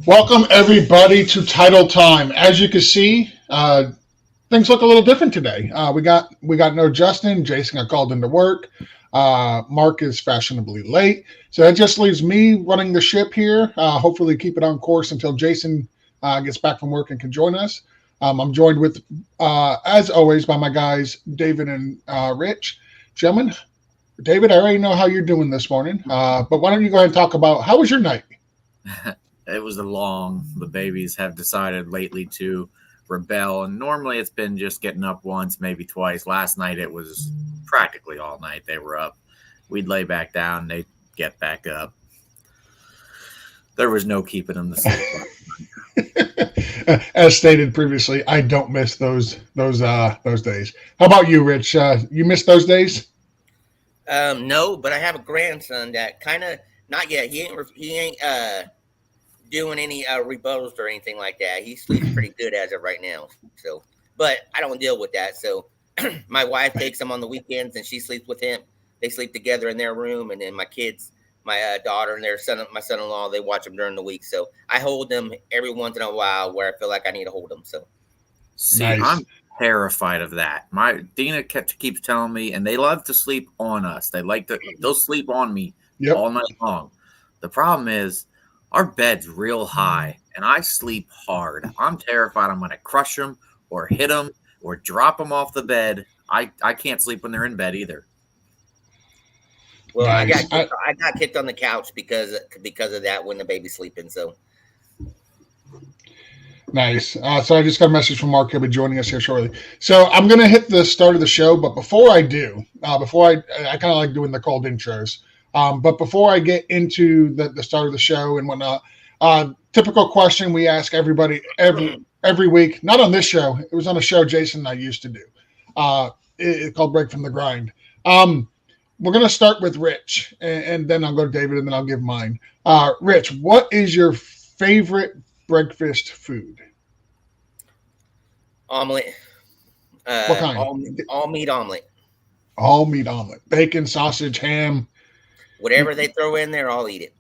Welcome everybody to Title Time. As you can see, things look a little different today. We got no Justin. Jason got called into work. Mark is fashionably late, so that just leaves me running the ship here. Hopefully, keep it on course until Jason gets back from work and can join us. I'm joined with, as always, by my guys David and Rich. Gentlemen, David, I already know how you're doing this morning, but why don't you go ahead and talk about how was your night? It was the babies have decided lately to rebel, and normally it's been just getting up once, maybe twice. Last night it was practically all night they were up. We'd lay back down, they'd get back up. There was no keeping them to sleep. As stated previously, I don't miss those days. How about you, Rich? You miss those days? No, but I have a grandson that kind of not yet. He ain't doing any rebuttals or anything like that. He sleeps pretty good as of right now. So, but I don't deal with that. So, my wife takes him on the weekends, and she sleeps with him. They sleep together in their room, and then my kids, my daughter and my son-in-law, they watch them during the week. So I hold them every once in a while where I feel like I need to hold them. So, see, nice. I'm terrified of that. My Dina keeps telling me, and they love to sleep on us. They'll sleep on me all night long. The problem is our bed's real high, and I sleep hard. I'm terrified I'm going to crush them or hit them or drop them off the bed. I can't sleep when they're in bed either. Well, nice. I got kicked on the couch because of that when the baby's sleeping. So nice. So I just got a message from Mark. He'll be joining us here shortly. So I'm going to hit the start of the show, but before I do, I kind of like doing the cold intros. But before I get into the start of the show and whatnot, typical question we ask everybody every week. Not on this show. It was on a show Jason and I used to do. It's called Break from the Grind. We're going to start with Rich, and then I'll go to David, and then I'll give mine. Rich, what is your favorite breakfast food? Omelet. What kind? All meat omelet. All meat omelet. Bacon, sausage, ham. Whatever they throw in there, I'll eat it.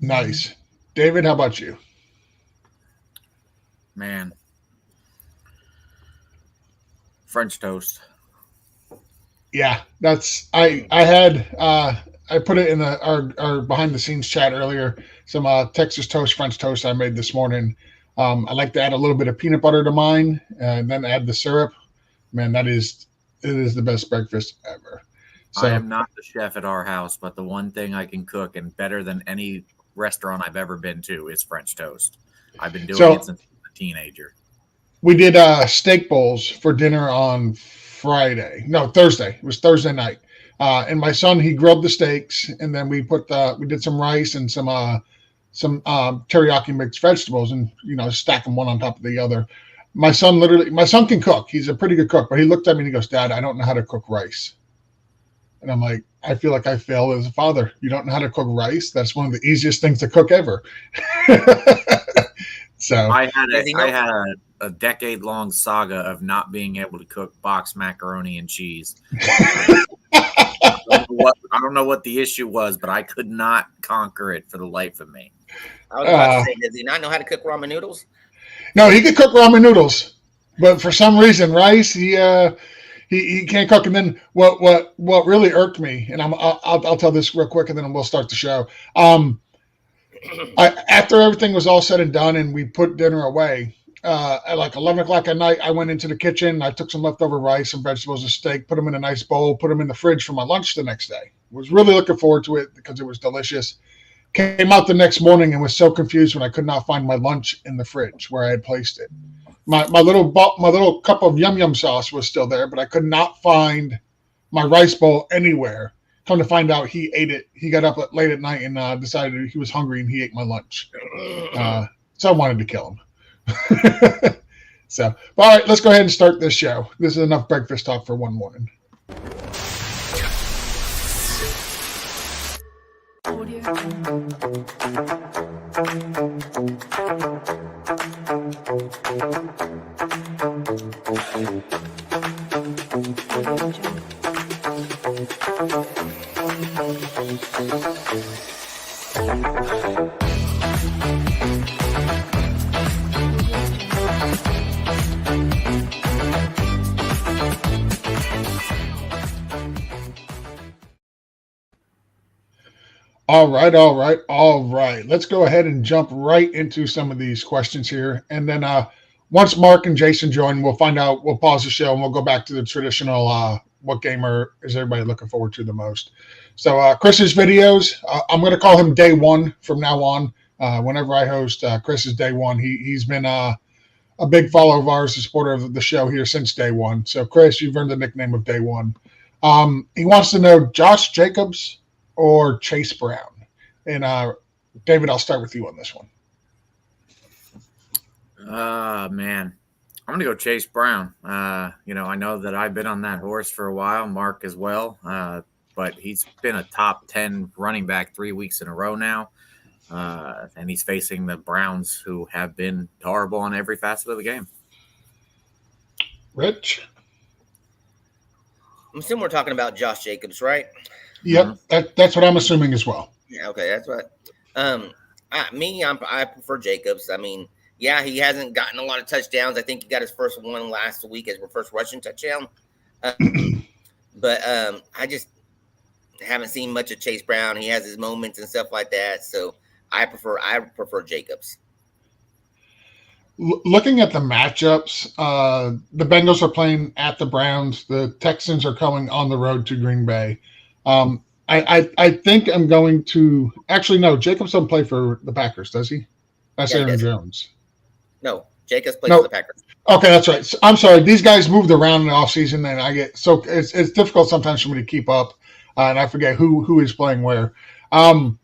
Nice. David, how about you? Man. French toast. Yeah, that's I put it in our behind the scenes chat earlier. Some Texas toast, French toast I made this morning. I like to add a little bit of peanut butter to mine, and then add the syrup. Man, it is the best breakfast ever. So, I am not the chef at our house, but the one thing I can cook, and better than any restaurant I've ever been to, is French toast. I've been doing it since I was a teenager. We did steak bowls for dinner on Thursday. It was Thursday night. And my son, he grilled the steaks, and then we did some rice and some teriyaki mixed vegetables, and stack them one on top of the other. My son can cook. He's a pretty good cook, but he looked at me and he goes, "Dad, I don't know how to cook rice." And I'm like, I feel like I failed as a father. You don't know how to cook rice? That's one of the easiest things to cook ever. So I had a decade-long saga of not being able to cook boxed macaroni and cheese. I don't know what the issue was, but I could not conquer it for the life of me. I was about to say, does he not know how to cook ramen noodles? No, he could cook ramen noodles, but for some reason, rice, he can't cook. And then what really irked me, and I'll tell this real quick, and then we'll start the show. After everything was all said and done, and we put dinner away, at like 11 o'clock at night, I went into the kitchen. I took some leftover rice, some vegetables, a steak, put them in a nice bowl, put them in the fridge for my lunch the next day. Was really looking forward to it because it was delicious. Came out the next morning and was so confused when I could not find my lunch in the fridge where I had placed it. My little cup of yum yum sauce was still there, but I could not find my rice bowl anywhere. Come to find out, he ate it. He got up late at night and decided he was hungry, and he ate my lunch. So I wanted to kill him. All right, let's go ahead and start this show. This is enough breakfast talk for one morning. All right, all right, all right. Let's go ahead and jump right into some of these questions here. And then once Mark and Jason join, we'll find out, we'll pause the show and we'll go back to the traditional what gamer is everybody looking forward to the most. So Chris's videos, I'm going to call him Day One from now on. Whenever I host, Chris is Day One. He's been a big follower of ours, a supporter of the show here since Day One. So Chris, you've earned the nickname of Day One. He wants to know Josh Jacobs or Chase Brown. And David, I'll start with you on this one. Man, I'm going to go Chase Brown. I know that I've been on that horse for a while, Mark as well, but he's been a top 10 running back 3 weeks in a row now, and he's facing the Browns, who have been horrible on every facet of the game. Rich? I'm assuming we're talking about Josh Jacobs, right? Yep, that's what I'm assuming as well. Yeah, okay, that's what. I prefer Jacobs. I mean, yeah, he hasn't gotten a lot of touchdowns. I think he got his first one last week as our first rushing touchdown. But I just haven't seen much of Chase Brown. He has his moments and stuff like that. So I prefer Jacobs. Looking at the matchups, the Bengals are playing at the Browns. The Texans are coming on the road to Green Bay. I think I'm going to actually no. Jacobs doesn't play for the Packers, does he? That's Aaron Jones. No, Jacobs plays for the Packers. Okay, that's right. I'm sorry. These guys moved around in the offseason, and I get so it's difficult sometimes for me to keep up, and I forget who is playing where. I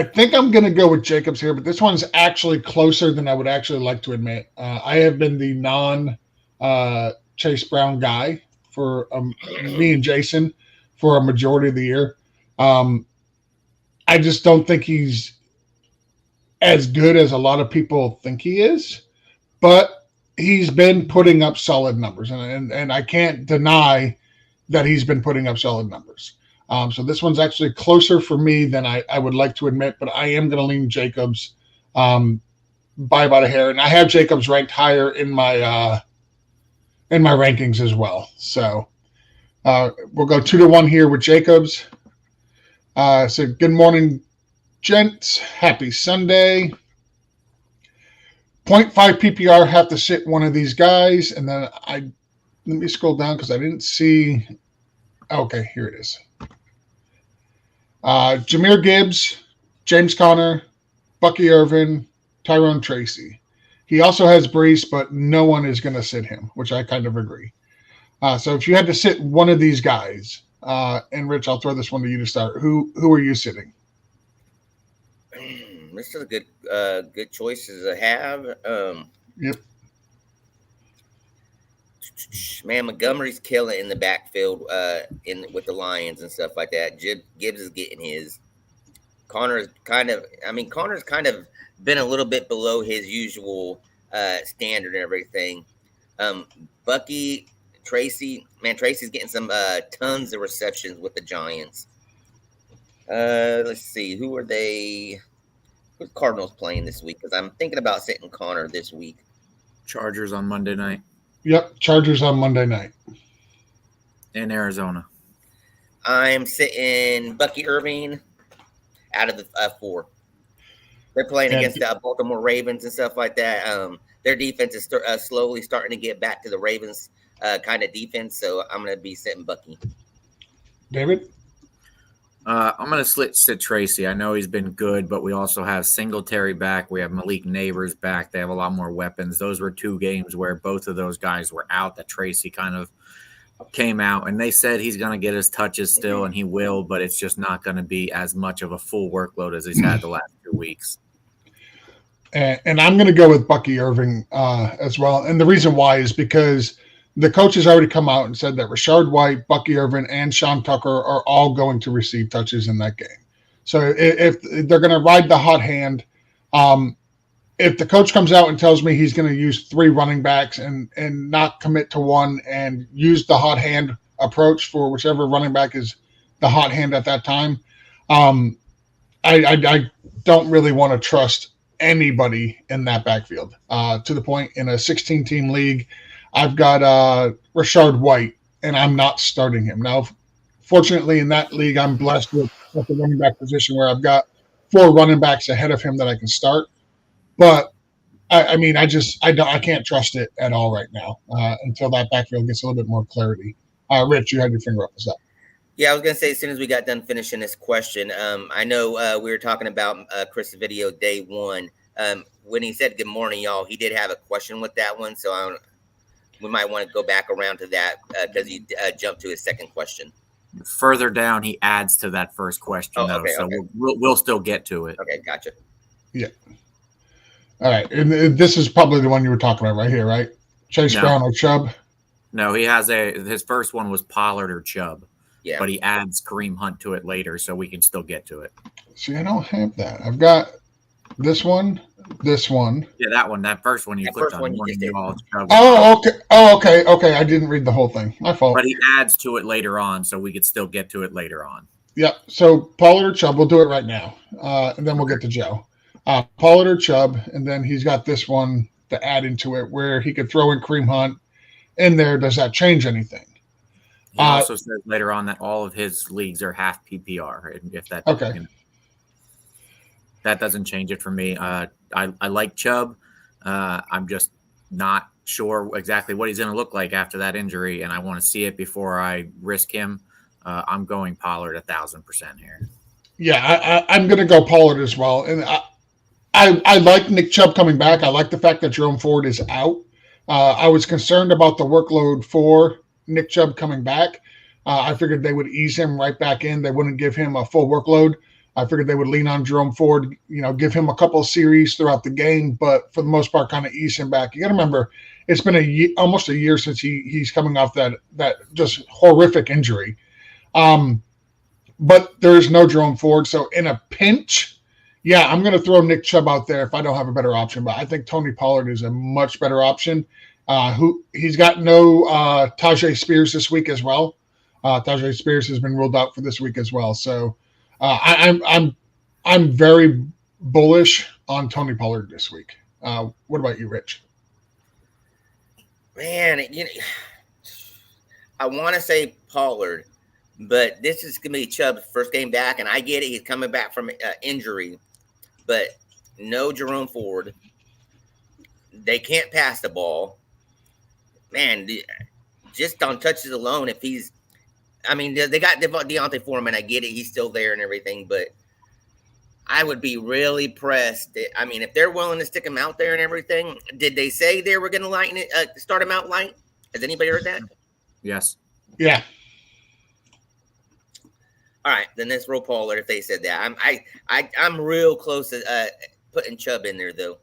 think I'm going to go with Jacobs here, but this one's actually closer than I would actually like to admit. I have been the non-Chase Brown guy for me and Jason for a majority of the year. I just don't think he's as good as a lot of people think he is, but he's been putting up solid numbers, and I can't deny that he's been putting up solid numbers. So this one's actually closer for me than I would like to admit, but I am going to lean Jacobs by about a hair, and I have Jacobs ranked higher in my rankings as well. So we'll go 2-1 here with Jacobs. So good morning, gents. Happy Sunday. 0.5 PPR, have to sit one of these guys, and then let me scroll down because I didn't see. Okay, here it is. Jahmyr Gibbs, James Conner, Bucky Irvin, Tyrone Tracy. He also has Brees, but no one is going to sit him, which I kind of agree. So if you had to sit one of these guys, and Rich, I'll throw this one to you to start. Who are you sitting? This is a good choices to have. Yep. Man, Montgomery's killing in the backfield with the Lions and stuff like that. Gibbs is getting his. Connor's kind of been a little bit below his usual standard and everything. Bucky, Tracy's getting some tons of receptions with the Giants. Let's see, who's Cardinals playing this week? Because I'm thinking about sitting Connor this week. Chargers on Monday night. Yep, Chargers on Monday night. In Arizona. I'm sitting Bucky Irving out of the 4. They're playing against the Baltimore Ravens and stuff like that. Their defense is slowly starting to get back to the Ravens kind of defense, so I'm going to be sitting Bucky. David? I'm going to sit Tracy. I know he's been good, but we also have Singletary back. We have Malik Neighbors back. They have a lot more weapons. Those were 2 games where both of those guys were out, that Tracy kind of came out. And they said he's going to get his touches still, and he will, but it's just not going to be as much of a full workload as he's had the last 2 weeks. And I'm going to go with Bucky Irving as well. And the reason why is because the coach has already come out and said that Rashard White, Bucky Irvin, and Sean Tucker are all going to receive touches in that game. So if they're going to ride the hot hand, if the coach comes out and tells me he's going to use 3 running backs and not commit to one and use the hot hand approach for whichever running back is the hot hand at that time, I don't really want to trust anybody in that backfield. To the point in a 16-team league, I've got Rashard White, and I'm not starting him. Now, Fortunately, in that league, I'm blessed with the running back position where I've got 4 running backs ahead of him that I can start. But I mean, I can't trust it at all right now until that backfield gets a little bit more clarity. Rich, you had your finger up. What's that? Yeah, I was gonna say as soon as we got done finishing this question, I know we were talking about Chris' video day 1. When he said good morning, y'all, he did have a question with that one, so we might want to go back around to that because he jumped to his second question. Further down, he adds to that first question, though, so okay. We'll still get to it. Okay, gotcha. Yeah. All right, and this is probably the one you were talking about right here, right? Chase Brown or Chubb? No, he has his first one was Pollard or Chubb. Yeah. But he adds Kareem Hunt to it later, so we can still get to it. See, I don't have that. I've got this one. Yeah, that one. That first one you clicked on. Okay. I didn't read the whole thing. My fault. But he adds to it later on, so we could still get to it later on. Yep. So Pollard or Chubb, we'll do it right now, and then we'll get to Joe. Pollard or Chubb, and then he's got this one to add into it where he could throw in Kareem Hunt in there. Does that change anything? He also says later on that all of his leagues are half PPR. If that that doesn't change it for me. I like Chubb. I'm just not sure exactly what he's going to look like after that injury, and I want to see it before I risk him. I'm going Pollard 1,000% here. Yeah, I'm going to go Pollard as well, and I like Nick Chubb coming back. I like the fact that Jerome Ford is out. I was concerned about the workload for Nick Chubb coming back. I figured they would ease him right back in. They wouldn't give him a full workload. I figured they would lean on Jerome Ford, give him a couple of series throughout the game, but for the most part, kind of ease him back. You got to remember, it's been almost a year since he's coming off that just horrific injury. But there is no Jerome Ford, so in a pinch, yeah, I'm going to throw Nick Chubb out there if I don't have a better option. But I think Tony Pollard is a much better option. He's got no Tajay Spears this week as well. Tajay Spears has been ruled out for this week as well. So I'm very bullish on Tony Pollard this week. What about you, Rich? Man, I want to say Pollard, but this is going to be Chubb's first game back, and I get it. He's coming back from injury, but no Jerome Ford. They can't pass the ball. Man, just on touches alone, if he's – I mean, they got Deontay Foreman. I get it. He's still there and everything, but I would be really pressed. I mean, if they're willing to stick him out there and everything, did they say they were going to start him out light? Has anybody heard that? Yes. Yeah. All right, then let's roll Pollard if they said that. I'm real close to putting Chubb in there, though.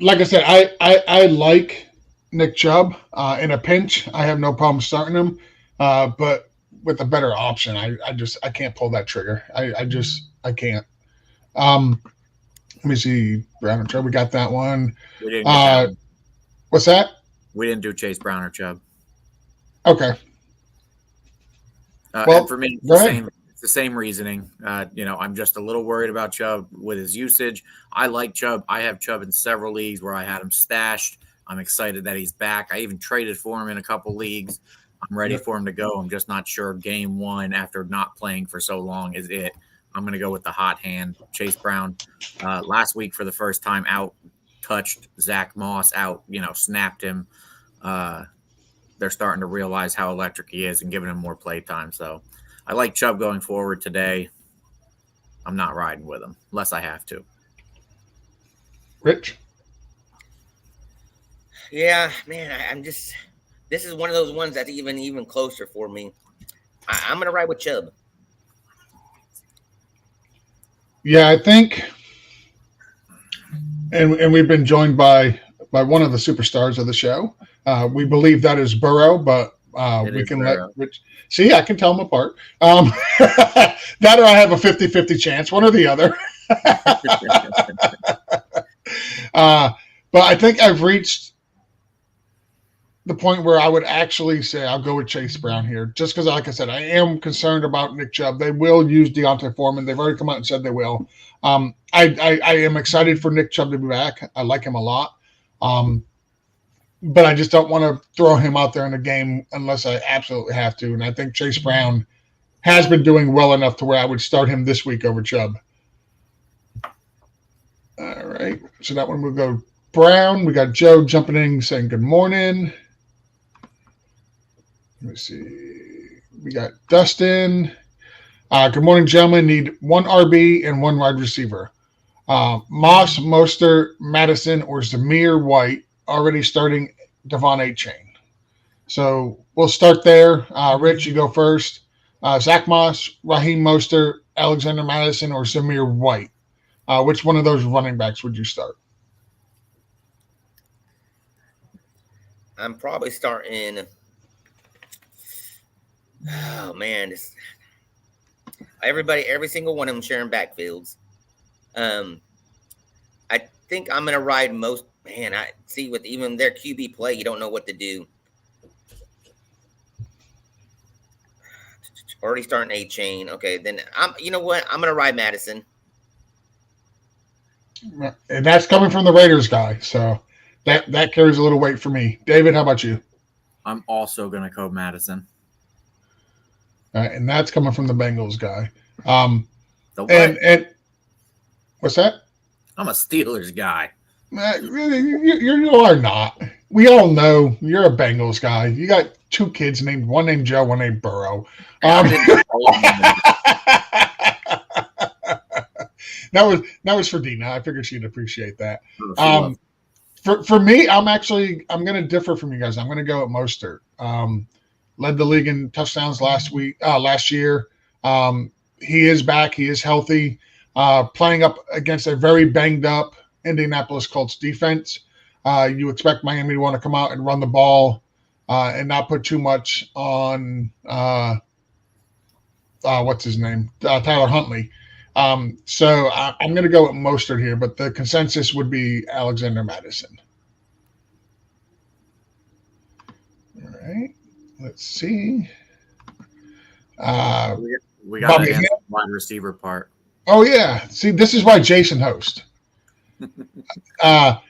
Like I said, I like Nick Chubb in a pinch. I have no problem starting him, but with a better option, I can't pull that trigger. I can't. Let me see, Brown or Chubb. We got that one. We didn't get that one. What's that? We didn't do Chase Brown or Chubb. Okay. Well, for me, it's the same reasoning. I'm just a little worried about Chubb with his usage. I like Chubb. I have Chubb in several leagues where I had him stashed. I'm excited that he's back. I even traded for him in a couple leagues. I'm ready for him to go. I'm just not sure game one after not playing for so long is it. I'm going to go with the hot hand. Chase Brown last week for the first time out, touched Zach Moss out, snapped him. They're starting to realize how electric he is and giving him more play time. So I like Chubb going forward today. I'm not riding with him unless I have to. Rich? Yeah, man, this is one of those ones that's even closer for me. I'm going to ride with Chubb. Yeah, I think, and we've been joined by one of the superstars of the show. We believe that is Burrow, but we can Burrow. Let Rich see. I can tell them apart. That or I have a 50-50 chance, one or the other. But I think I've reached the point where I would actually say I'll go with Chase Brown here, just because, like I said, I am concerned about Nick Chubb. They will use Deontay Foreman. They've already come out and said they will. I am excited for Nick Chubb to be back. I like him a lot. but I just don't want to throw him out there in the game unless I absolutely have to. And I think Chase Brown has been doing well enough to where I would start him this week over Chubb. All right. So that one will go Brown. We got Joe jumping in saying good morning. Let me see. We got Dustin. Good morning, gentlemen. Need one RB and one wide receiver. Moss, Mostert, Madison, or Zamir White. Already starting Devon A-Chain. So we'll start there. Rich, you go first. Zach Moss, Raheem Mostert, Alexander Madison, or Zamir White. Which one of those running backs would you start? I'm probably starting. Oh man, every single one of them sharing backfields. I think I'm gonna ride most. Man, I see with even their QB play, you don't know what to do. Already starting A-Chain. Okay, then you know what? I'm gonna ride Madison. And that's coming from the Raiders guy, so that carries a little weight for me. David, how about you? I'm also gonna go Madison. And that's coming from the Bengals guy. And what's that? I'm a Steelers guy. You are not. We all know you're a Bengals guy. You got two kids one named Joe, one named Burrow. That was for Dina. I figured she'd appreciate that. For me, I'm going to differ from you guys. I'm going to go at Mostert. Led the league in touchdowns last year. He is back. He is healthy. Playing up against a very banged up Indianapolis Colts defense. You expect Miami to want to come out and run the ball and not put too much on what's his name? Tyler Huntley. So I'm going to go with Mostert here, but the consensus would be Alexander Madison. All right. Let's see. We got to answer the wide receiver part. Oh, yeah. See, this is why Jason hosts. We'll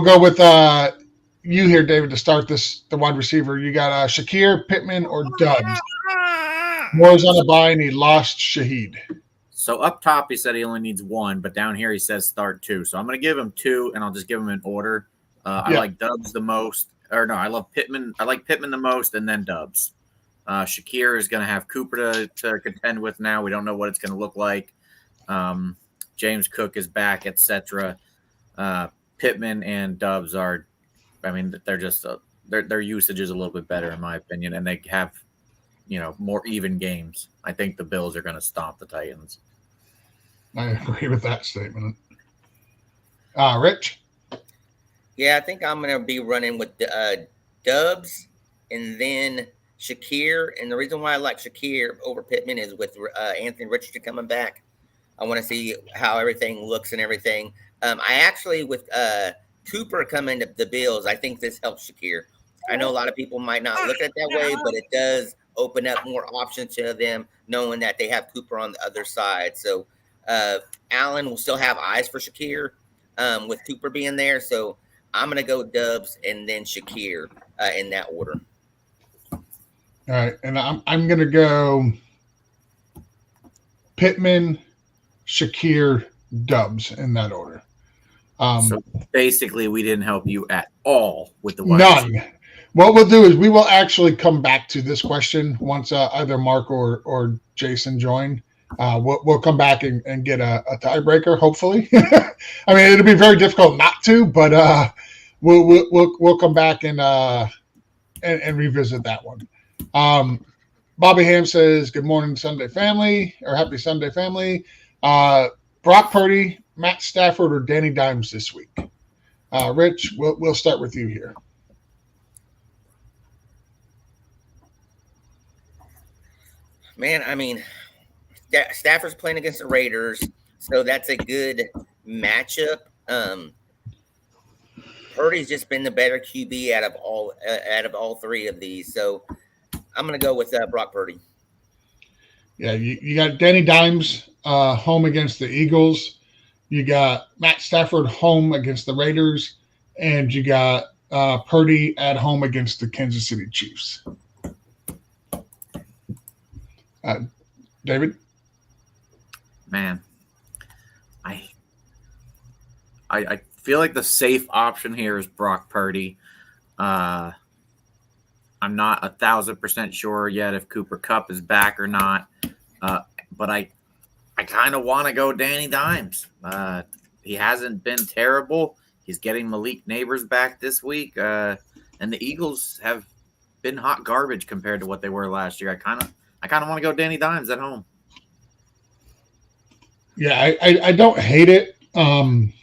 go with you here, David, to start the wide receiver. You got Shakir, Pittman, or Dubs. Moore's on a bye, and he lost Shaheed. So up top, he said he only needs one, but down here he says start two. So I'm going to give him two, and I'll just give him in order. I like Dubs the most. Or no, I love Pittman. I like Pittman the most, and then Dubs. Shakir is going to have Cooper to contend with now. We don't know what it's going to look like. James Cook is back, etc. Pittman and Dubs are, they're just their usage is a little bit better in my opinion, and they have, more even games. I think the Bills are going to stomp the Titans. I agree with that statement. Rich? Yeah, I think I'm going to be running with Dubs and then Shakir. And the reason why I like Shakir over Pittman is with Anthony Richardson coming back. I want to see how everything looks and everything. I actually, with Cooper coming to the Bills, I think this helps Shakir. I know a lot of people might not look at it that way, but it does open up more options to them, knowing that they have Cooper on the other side. So Allen will still have eyes for Shakir with Cooper being there. So I'm going to go Dubs and then Shakir in that order. All right, and I'm going to go Pittman, Shakir, Dubs in that order. So basically, we didn't help you at all with the none. What we'll do is we will actually come back to this question once either Mark or Jason join. We'll come back and get a tiebreaker, hopefully. It'll be very difficult not to, but we'll come back and revisit that one. Bobby Ham says, "Good morning, Sunday family," or "Happy Sunday, family." Brock Purdy, Matt Stafford, or Danny Dimes this week? Rich, we'll start with you here. Man, Stafford's playing against the Raiders, so that's a good matchup. Purdy's just been the better QB out of all three of these, so I'm going to go with Brock Purdy. Yeah, you got Danny Dimes home against the Eagles. You got Matt Stafford home against the Raiders, and you got Purdy at home against the Kansas City Chiefs. David? Man, I feel like the safe option here is Brock Purdy. I'm not 1,000% sure yet if Cooper Kupp is back or not, but I kind of want to go Danny Dimes. He hasn't been terrible. He's getting Malik Neighbors back this week, and the Eagles have been hot garbage compared to what they were last year. I kind of want to go Danny Dimes at home. Yeah, I don't hate it. I'm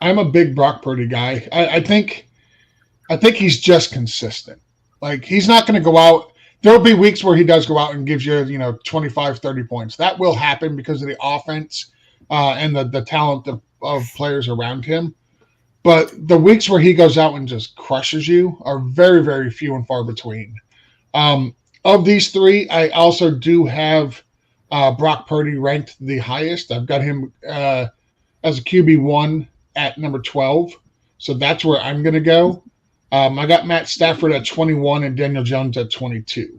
a big Brock Purdy guy. I think he's just consistent. Like, he's not going to go out. There'll be weeks where he does go out and gives you, 25, 30 points. That will happen because of the offense and the talent of players around him. But the weeks where he goes out and just crushes you are very, very few and far between. Of these three, I also do have Brock Purdy ranked the highest. I've got him as a QB1 at number 12. So that's where I'm going to go. I got Matt Stafford at 21 and Daniel Jones at 22.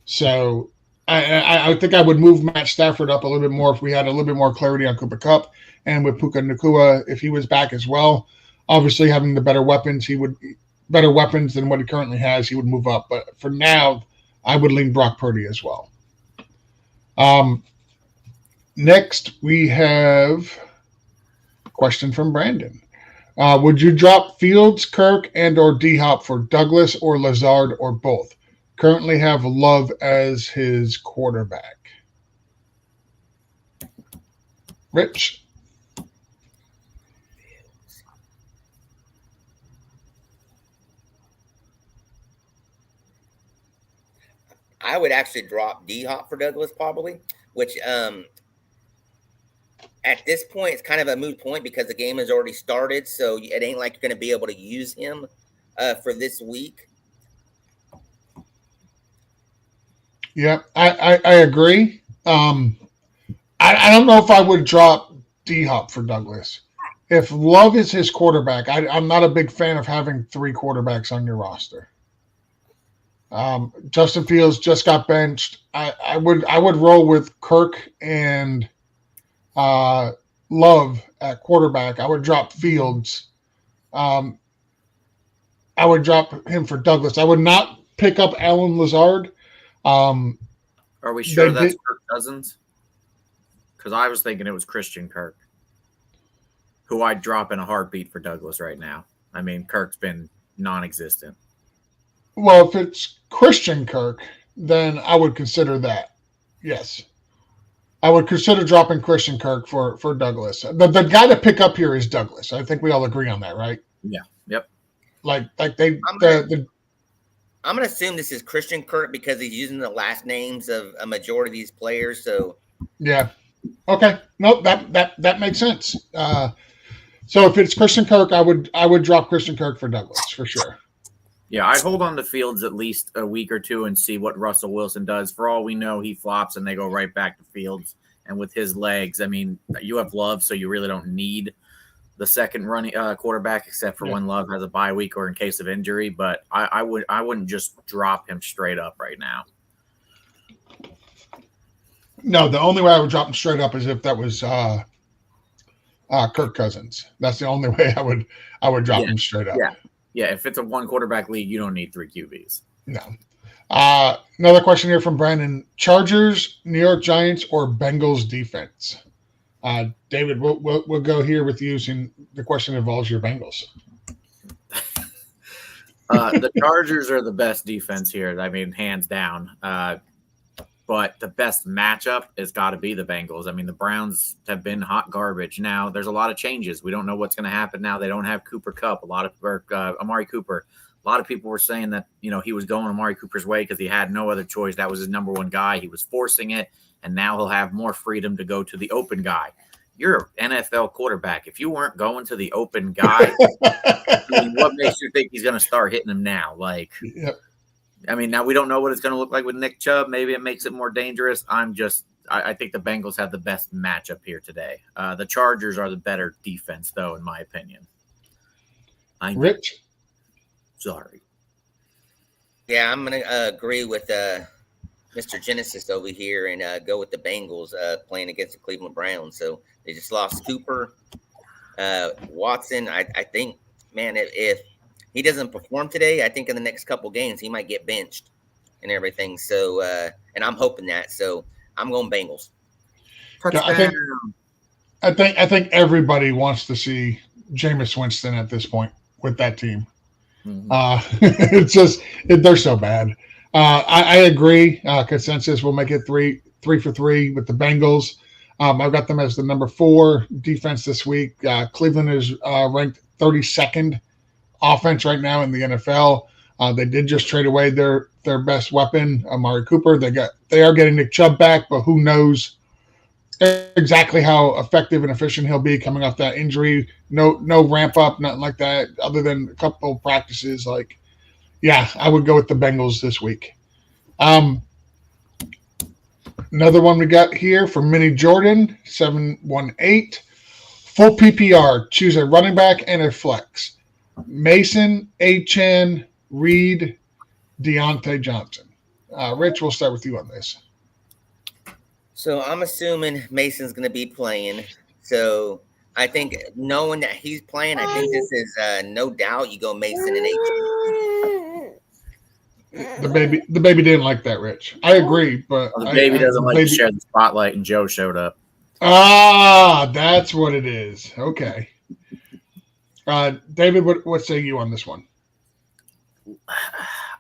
So I think I would move Matt Stafford up a little bit more if we had a little bit more clarity on Cooper Kupp, and with Puka Nacua, if he was back as well. Obviously, having the better weapons than what he currently has, he would move up. But for now, I would lean Brock Purdy as well. Next, we have a question from Brandon. Would you drop Fields, Kirk, and or D-Hop for Douglas or Lazard or both? Currently have Love as his quarterback. Rich? I would actually drop D-Hop for Douglas probably, which at this point it's kind of a moot point because the game has already started, so it ain't like you're going to be able to use him for this week. Yeah, I agree. I don't know if I would drop D-Hop for Douglas. If Love is his quarterback, I'm not a big fan of having three quarterbacks on your roster. Justin Fields just got benched. I would roll with Kirk and Love at quarterback. I would drop Fields. I would drop him for Douglas. I would not pick up Alan Lazard. Are we sure that's Kirk Cousins? Because I was thinking it was Christian Kirk, who I'd drop in a heartbeat for Douglas right now. I mean, Kirk's been non-existent. Well, if it's Christian Kirk, then I would consider that. Yes. I would consider dropping Christian Kirk for Douglas. The guy to pick up here is Douglas. I think we all agree on that, right? Yeah. Yep. I'm going to assume this is Christian Kirk because he's using the last names of a majority of these players. So yeah. Okay. Nope. That makes sense. So if it's Christian Kirk, I would drop Christian Kirk for Douglas for sure. Yeah, I'd hold on to Fields at least a week or two and see what Russell Wilson does. For all we know, he flops and they go right back to Fields. And with his legs, I mean, you have Love, so you really don't need the second running quarterback except for when Love has a bye week or in case of injury. But I wouldn't just drop him straight up right now. No, the only way I would drop him straight up is if that was Kirk Cousins. That's the only way I would drop him straight up. Yeah, if it's a one quarterback league, you don't need three QBs. No. Another question here from Brandon. Chargers, New York Giants, or Bengals defense? David, we'll go here with you since the question involves your Bengals. The Chargers are the best defense here. I mean, hands down. But the best matchup has got to be the Bengals. I mean, the Browns have been hot garbage. Now, there's a lot of changes. We don't know what's going to happen now. They don't have Cooper Kupp. Amari Cooper. A lot of people were saying that, he was going Amari Cooper's way because he had no other choice. That was his number one guy. He was forcing it, and now he'll have more freedom to go to the open guy. You're an NFL quarterback. If you weren't going to the open guy, what makes you think he's going to start hitting him now? I mean, now we don't know what it's going to look like with Nick Chubb. Maybe it makes it more dangerous. I think the Bengals have the best matchup here today. The Chargers are the better defense, though, in my opinion. Rich? Sorry. Yeah, I'm going to agree with Mr. Genesis over here and go with the Bengals playing against the Cleveland Browns. So they just lost Cooper. Watson, I think, man, if he doesn't perform today, I think in the next couple games he might get benched and everything. So, and I'm hoping that. So I'm going Bengals. Yeah, I think everybody wants to see Jameis Winston at this point with that team. Mm-hmm. It's just they're so bad. I agree. Consensus will make it three for three with the Bengals. I've got them as the number 4 defense this week. Cleveland is ranked 32nd offense right now in the NFL. They did just trade away their best weapon, Amari Cooper. They are getting Nick Chubb back, but who knows exactly how effective and efficient he'll be coming off that injury. No ramp up, nothing like that, other than a couple of practices. Like, yeah, I would go with the Bengals this week. Another one we got here from Minnie Jordan, 718. Full PPR. Choose a running back and a flex. Mason, Achane, Reed, Deontay Johnson. Rich, we'll start with you on this. So I'm assuming Mason's going to be playing. So I think knowing that he's playing, I think this is no doubt you go Mason and Achane. The baby didn't like that, Rich. I agree, but the baby doesn't like to share the spotlight, and Joe showed up. Ah, that's what it is. Okay. David, what say you on this one?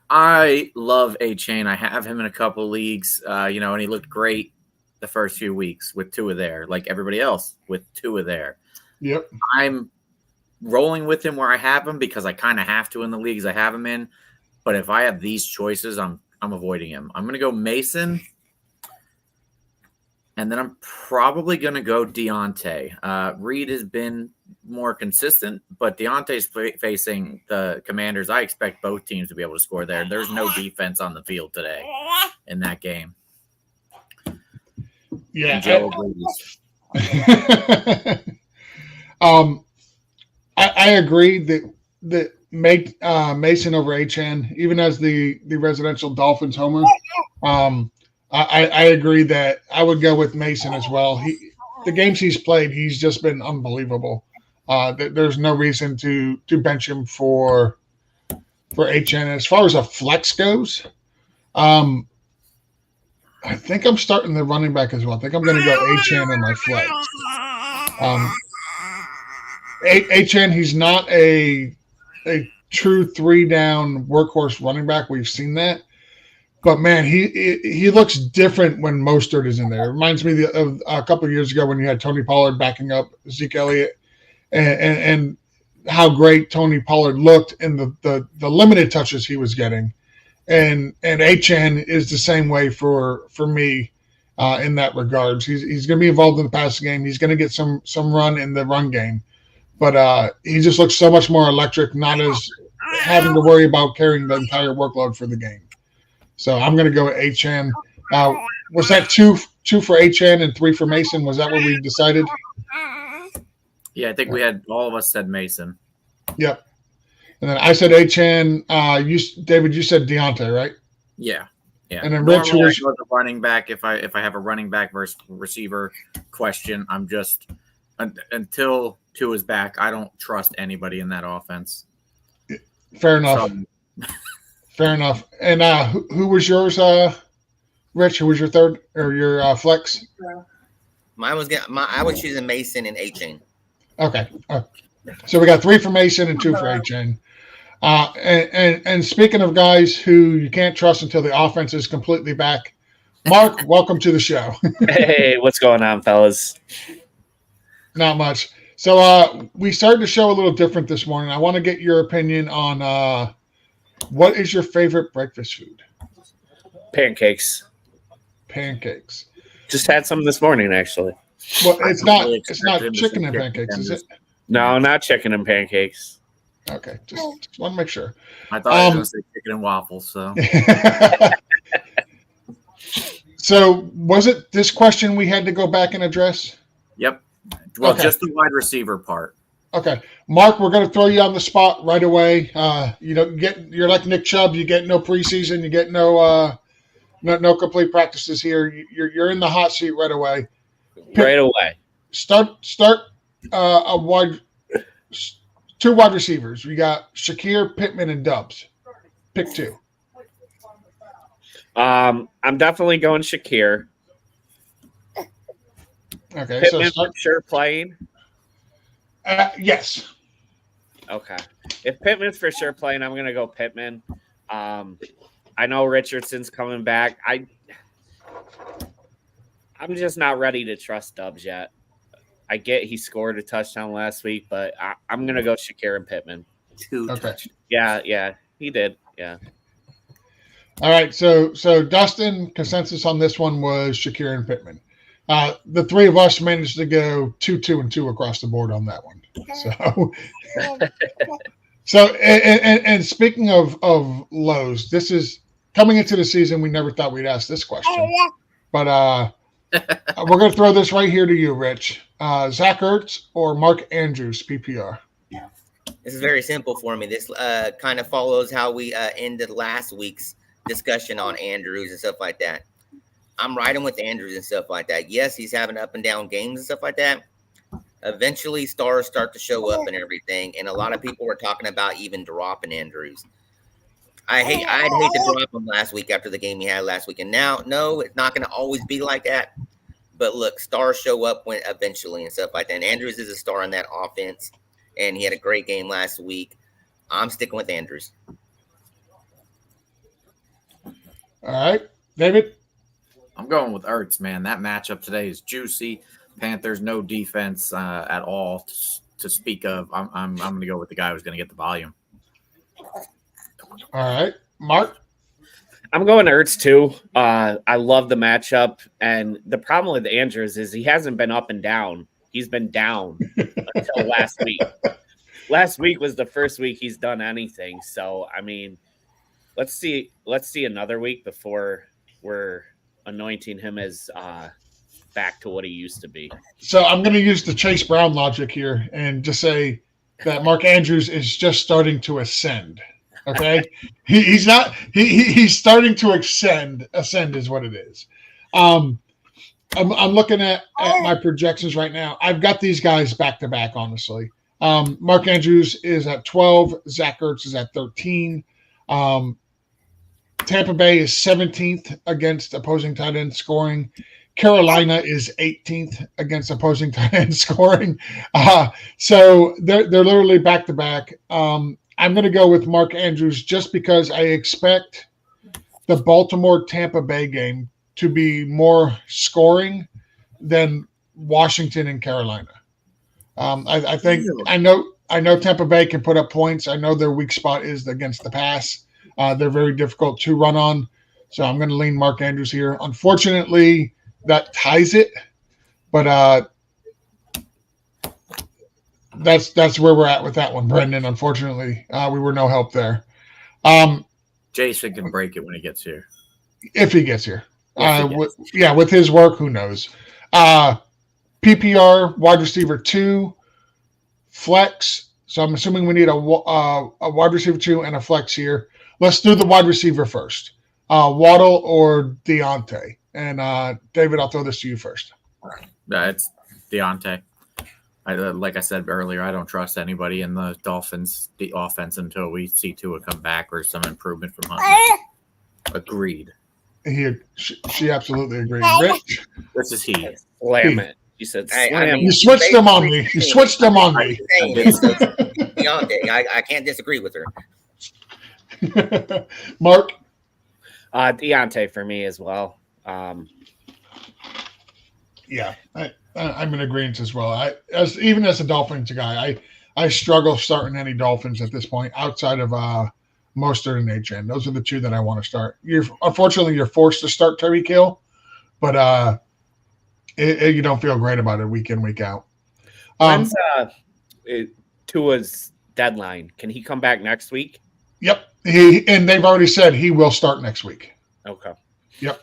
I love Achane. I have him in a couple of leagues, and he looked great the first few weeks with Tua there, like everybody else with Tua there. Yep. I'm rolling with him where I have him because I kind of have to in the leagues I have him in. But if I have these choices, I'm avoiding him. I'm going to go Mason, and then I'm probably going to go Deontay. Reed has been more consistent, but Deontay's facing the Commanders. I expect both teams to be able to score there. There's no defense on the field today in that game. Yeah, Joe I agree that make Mason over Achane, even as the residential Dolphins homer. I agree that I would go with Mason as well. The games he's played, he's just been unbelievable. There's no reason to bench him for Achane. As far as a flex goes, I think I'm starting the running back as well. I think I'm going to go Achane in my flex. Achane, he's not a true 3-down workhorse running back. We've seen that. But, man, he looks different when Mostert is in there. It reminds me of a couple of years ago when you had Tony Pollard backing up Zeke Elliott and how great Tony Pollard looked in the limited touches he was getting. And Achane is the same way for me in that regards. He's going to be involved in the passing game. He's going to get some run in the run game. But he just looks so much more electric, not as having to worry about carrying the entire workload for the game. So I'm going to go with Achane. Was that two for Achane and 3 for Mason? Was that what we decided? Yeah, I think all of us said Mason. Yep. And then I said Achane. David, you said Deontay, right? Yeah. And then Rich, who was the running back? If I have a running back versus receiver question, I'm just until Tua is back, I don't trust anybody in that offense. Fair enough. Fair enough. And who was yours, Rich? Who was your third or your flex? Mine was I was choosing Mason and Achane. Okay. So we got 3 for Mason and 2 for Achane. And speaking of guys who you can't trust until the offense is completely back, Mark, welcome to the show. Hey, what's going on, fellas? Not much. So we started the show a little different this morning. I want to get your opinion on what is your favorite breakfast food? Pancakes. Just had some this morning, actually. Well, it's not chicken and pancakes, is it? No, not chicken and pancakes. Okay, just want to make sure. I thought I was going to say chicken and waffles. So, so was it this question we had to go back and address? Yep. Well, okay. Just the wide receiver part. Okay, Mark, we're going to throw you on the spot right away. You're like Nick Chubb. You get no preseason. You get no complete practices here. You're in the hot seat right away. Right away. Start two wide receivers. We got Shakir, Pittman, and Dubs. Pick two. I'm definitely going Shakir. Okay, Pittman for sure playing. Yes. Okay. If Pittman's for sure playing, I'm gonna go Pittman. I know Richardson's coming back. I'm just not ready to trust Dubs yet. I get he scored a touchdown last week, but I'm gonna go Shakir and Pittman. Two touchdowns. Yeah, he did. Yeah. All right, so Dustin, consensus on this one was Shakir and Pittman. The three of us managed to go 2-2-2 across the board on that one. And speaking of lows, this is coming into the season. We never thought we'd ask this question, but we're going to throw this right here to you, Rich. Zach Ertz or Mark Andrews, PPR? This is very simple for me. This kind of follows how we ended last week's discussion on Andrews and stuff like that. I'm riding with Andrews and stuff like that. Yes, he's having up and down games and stuff like that. Eventually, stars start to show up and everything, and a lot of people were talking about even dropping Andrews. I'd hate to drop him last week after the game he had last week, and now, no, it's not going to always be like that. But look, stars show up when eventually and stuff like that. And Andrews is a star in that offense, and he had a great game last week. I'm sticking with Andrews. All right, David. I'm going with Ertz, man. That matchup today is juicy. Panthers, no defense at all to speak of. I'm going to go with the guy who's going to get the volume. All right, Mark. I'm going Ertz too. I love the matchup, and the problem with Andrews is he hasn't been up and down. He's been down until last week. Last week was the first week he's done anything. So I mean, let's see another week before we're anointing him as back to what he used to be. So I'm going to use the Chase Brown logic here and just say that Mark Andrews is just starting to ascend. Okay, he's not. He's starting to ascend. Ascend is what it is. I'm looking at my projections right now. I've got these guys back to back. Honestly, Mark Andrews is at 12. Zach Ertz is at 13. Tampa Bay is 17th against opposing tight end scoring. Carolina is 18th against opposing tight end scoring. So they're literally back to back. I'm going to go with Mark Andrews just because I expect the Baltimore-Tampa Bay game to be more scoring than Washington and Carolina. I think I know Tampa Bay can put up points. I know their weak spot is against the pass. They're very difficult to run on. So I'm going to lean Mark Andrews here. Unfortunately, that ties it. But that's where we're at with that one, Brendan. Unfortunately, we were no help there. Jason can break it when he gets here. If he gets here. With his work, who knows? PPR, wide receiver 2, flex. So I'm assuming we need a wide receiver 2 and a flex here. Let's do the wide receiver first. Waddle or Deontay? And David, I'll throw this to you first. It's Deontay. Like I said earlier, I don't trust anybody in the Dolphins' offense until we see Tua come back or some improvement from Huntley. Agreed. She absolutely agreed. Rich? This is he. Slam it. You said slam. You switched them on me. You switched them on me. Deontay, I can't disagree with her. Mark? Deontay for me as well. Yeah, I'm in agreement as well. Even as a Dolphins guy, I struggle starting any Dolphins at this point outside of Mostert and HN. Those are the two that I want to start. Unfortunately, you're forced to start Tyreek Hill, but you don't feel great about it week in, week out. When's Tua's deadline? Can he come back next week? Yep, and they've already said he will start next week. Okay. Yep.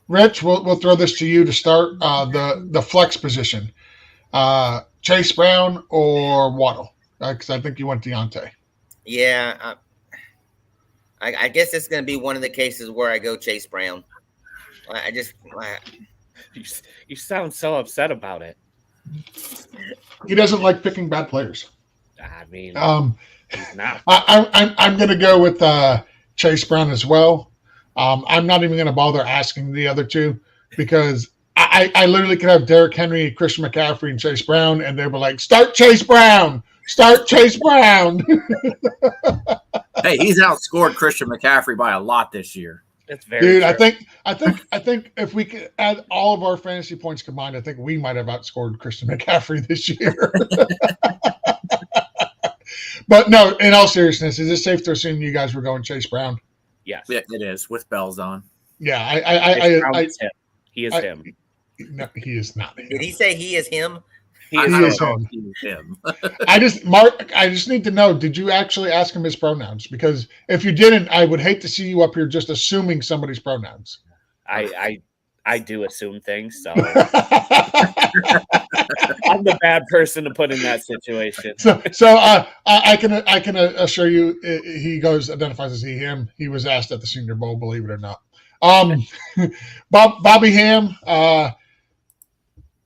Rich, we'll throw this to you to start the flex position. Chase Brown or Waddle? Because I think you went Deontay. Yeah, I guess it's going to be one of the cases where I go Chase Brown. You sound so upset about it. He doesn't like picking bad players. I mean, he's not. I'm going to go with Chase Brown as well. I'm not even going to bother asking the other two because I literally could have Derrick Henry, Christian McCaffrey, and Chase Brown, and they were like, "Start Chase Brown! Start Chase Brown!" Hey, he's outscored Christian McCaffrey by a lot this year. That's very true. I think if we could add all of our fantasy points combined, I think we might have outscored Christian McCaffrey this year. But no, in all seriousness, is it safe to assume you guys were going Chase Brown? Yes. Yeah, it is with bells on. Yeah, he is him. No, he is not him. Did he say he is him? He is him. I just need to know, did you actually ask him his pronouns? Because if you didn't, I would hate to see you up here just assuming somebody's pronouns. I do assume things, so I'm the bad person to put in that situation. So I can assure you, he identifies as he him. He was asked at the Senior Bowl, believe it or not. Bobby Ham,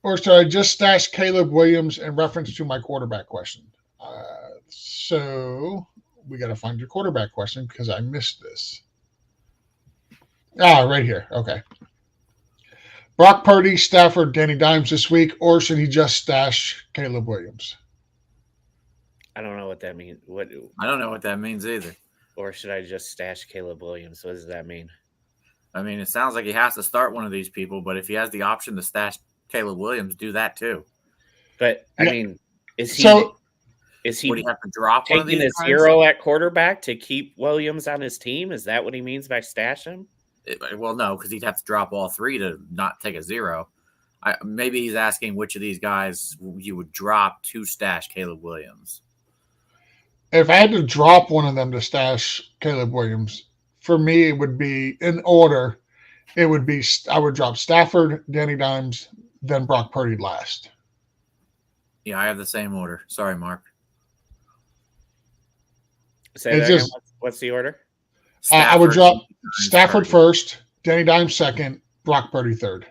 or should I just stash Caleb Williams in reference to my quarterback question? So we got to find your quarterback question because I missed this. Right here. Okay. Brock Purdy, Stafford, Danny Dimes this week, or should he just stash Caleb Williams? I don't know what that means. I don't know what that means either. Or should I just stash Caleb Williams? What does that mean? I mean, it sounds like he has to start one of these people, but if he has the option to stash Caleb Williams, do that too. But I mean, is he would he have to drop one of taking these a zero at quarterback to keep Williams on his team? Is that what he means by stash him? Well, no, because he'd have to drop all three to not take a zero. Maybe he's asking which of these guys you would drop to stash Caleb Williams. If I had to drop one of them to stash Caleb Williams, for me, it would be in order. It would be I would drop Stafford, Danny Dimes, then Brock Purdy last. Yeah, I have the same order. Sorry, Mark. Say that again. What's the order? I would drop Stafford first, Danny Dimes second, Brock Purdy third.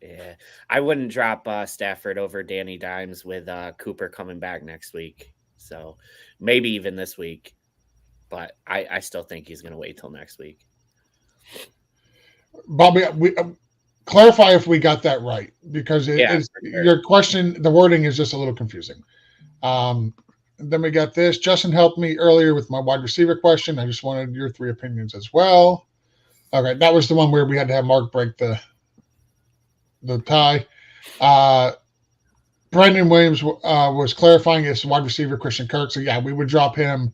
Yeah, I wouldn't drop Stafford over Danny Dimes with Cooper coming back next week. So maybe even this week. But I still think he's going to wait till next week. Bobby, clarify if we got that right, because your question, the wording is just a little confusing. Then we got this. Justin helped me earlier with my wide receiver question. I just wanted your three opinions as well. Okay, that was the one where we had to have Mark break the tie. Brandon Williams was clarifying his wide receiver Christian Kirk. So yeah, we would drop him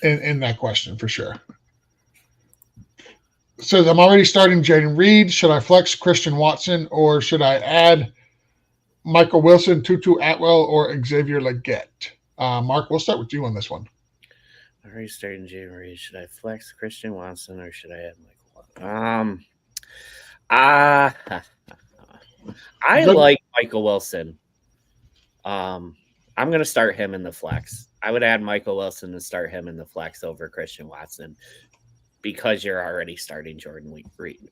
in that question for sure. So I'm already starting Jaden Reed. Should I flex Christian Watson or should I add Michael Wilson, Tutu Atwell, or Xavier Legette? Mark, we'll start with you on this one. I'm already starting Jaden Reed. Should I flex Christian Watson or should I add Michael? I like Michael Wilson. I'm going to start him in the flex. I would add Michael Wilson and start him in the flex over Christian Watson because you're already starting Jordan Reed.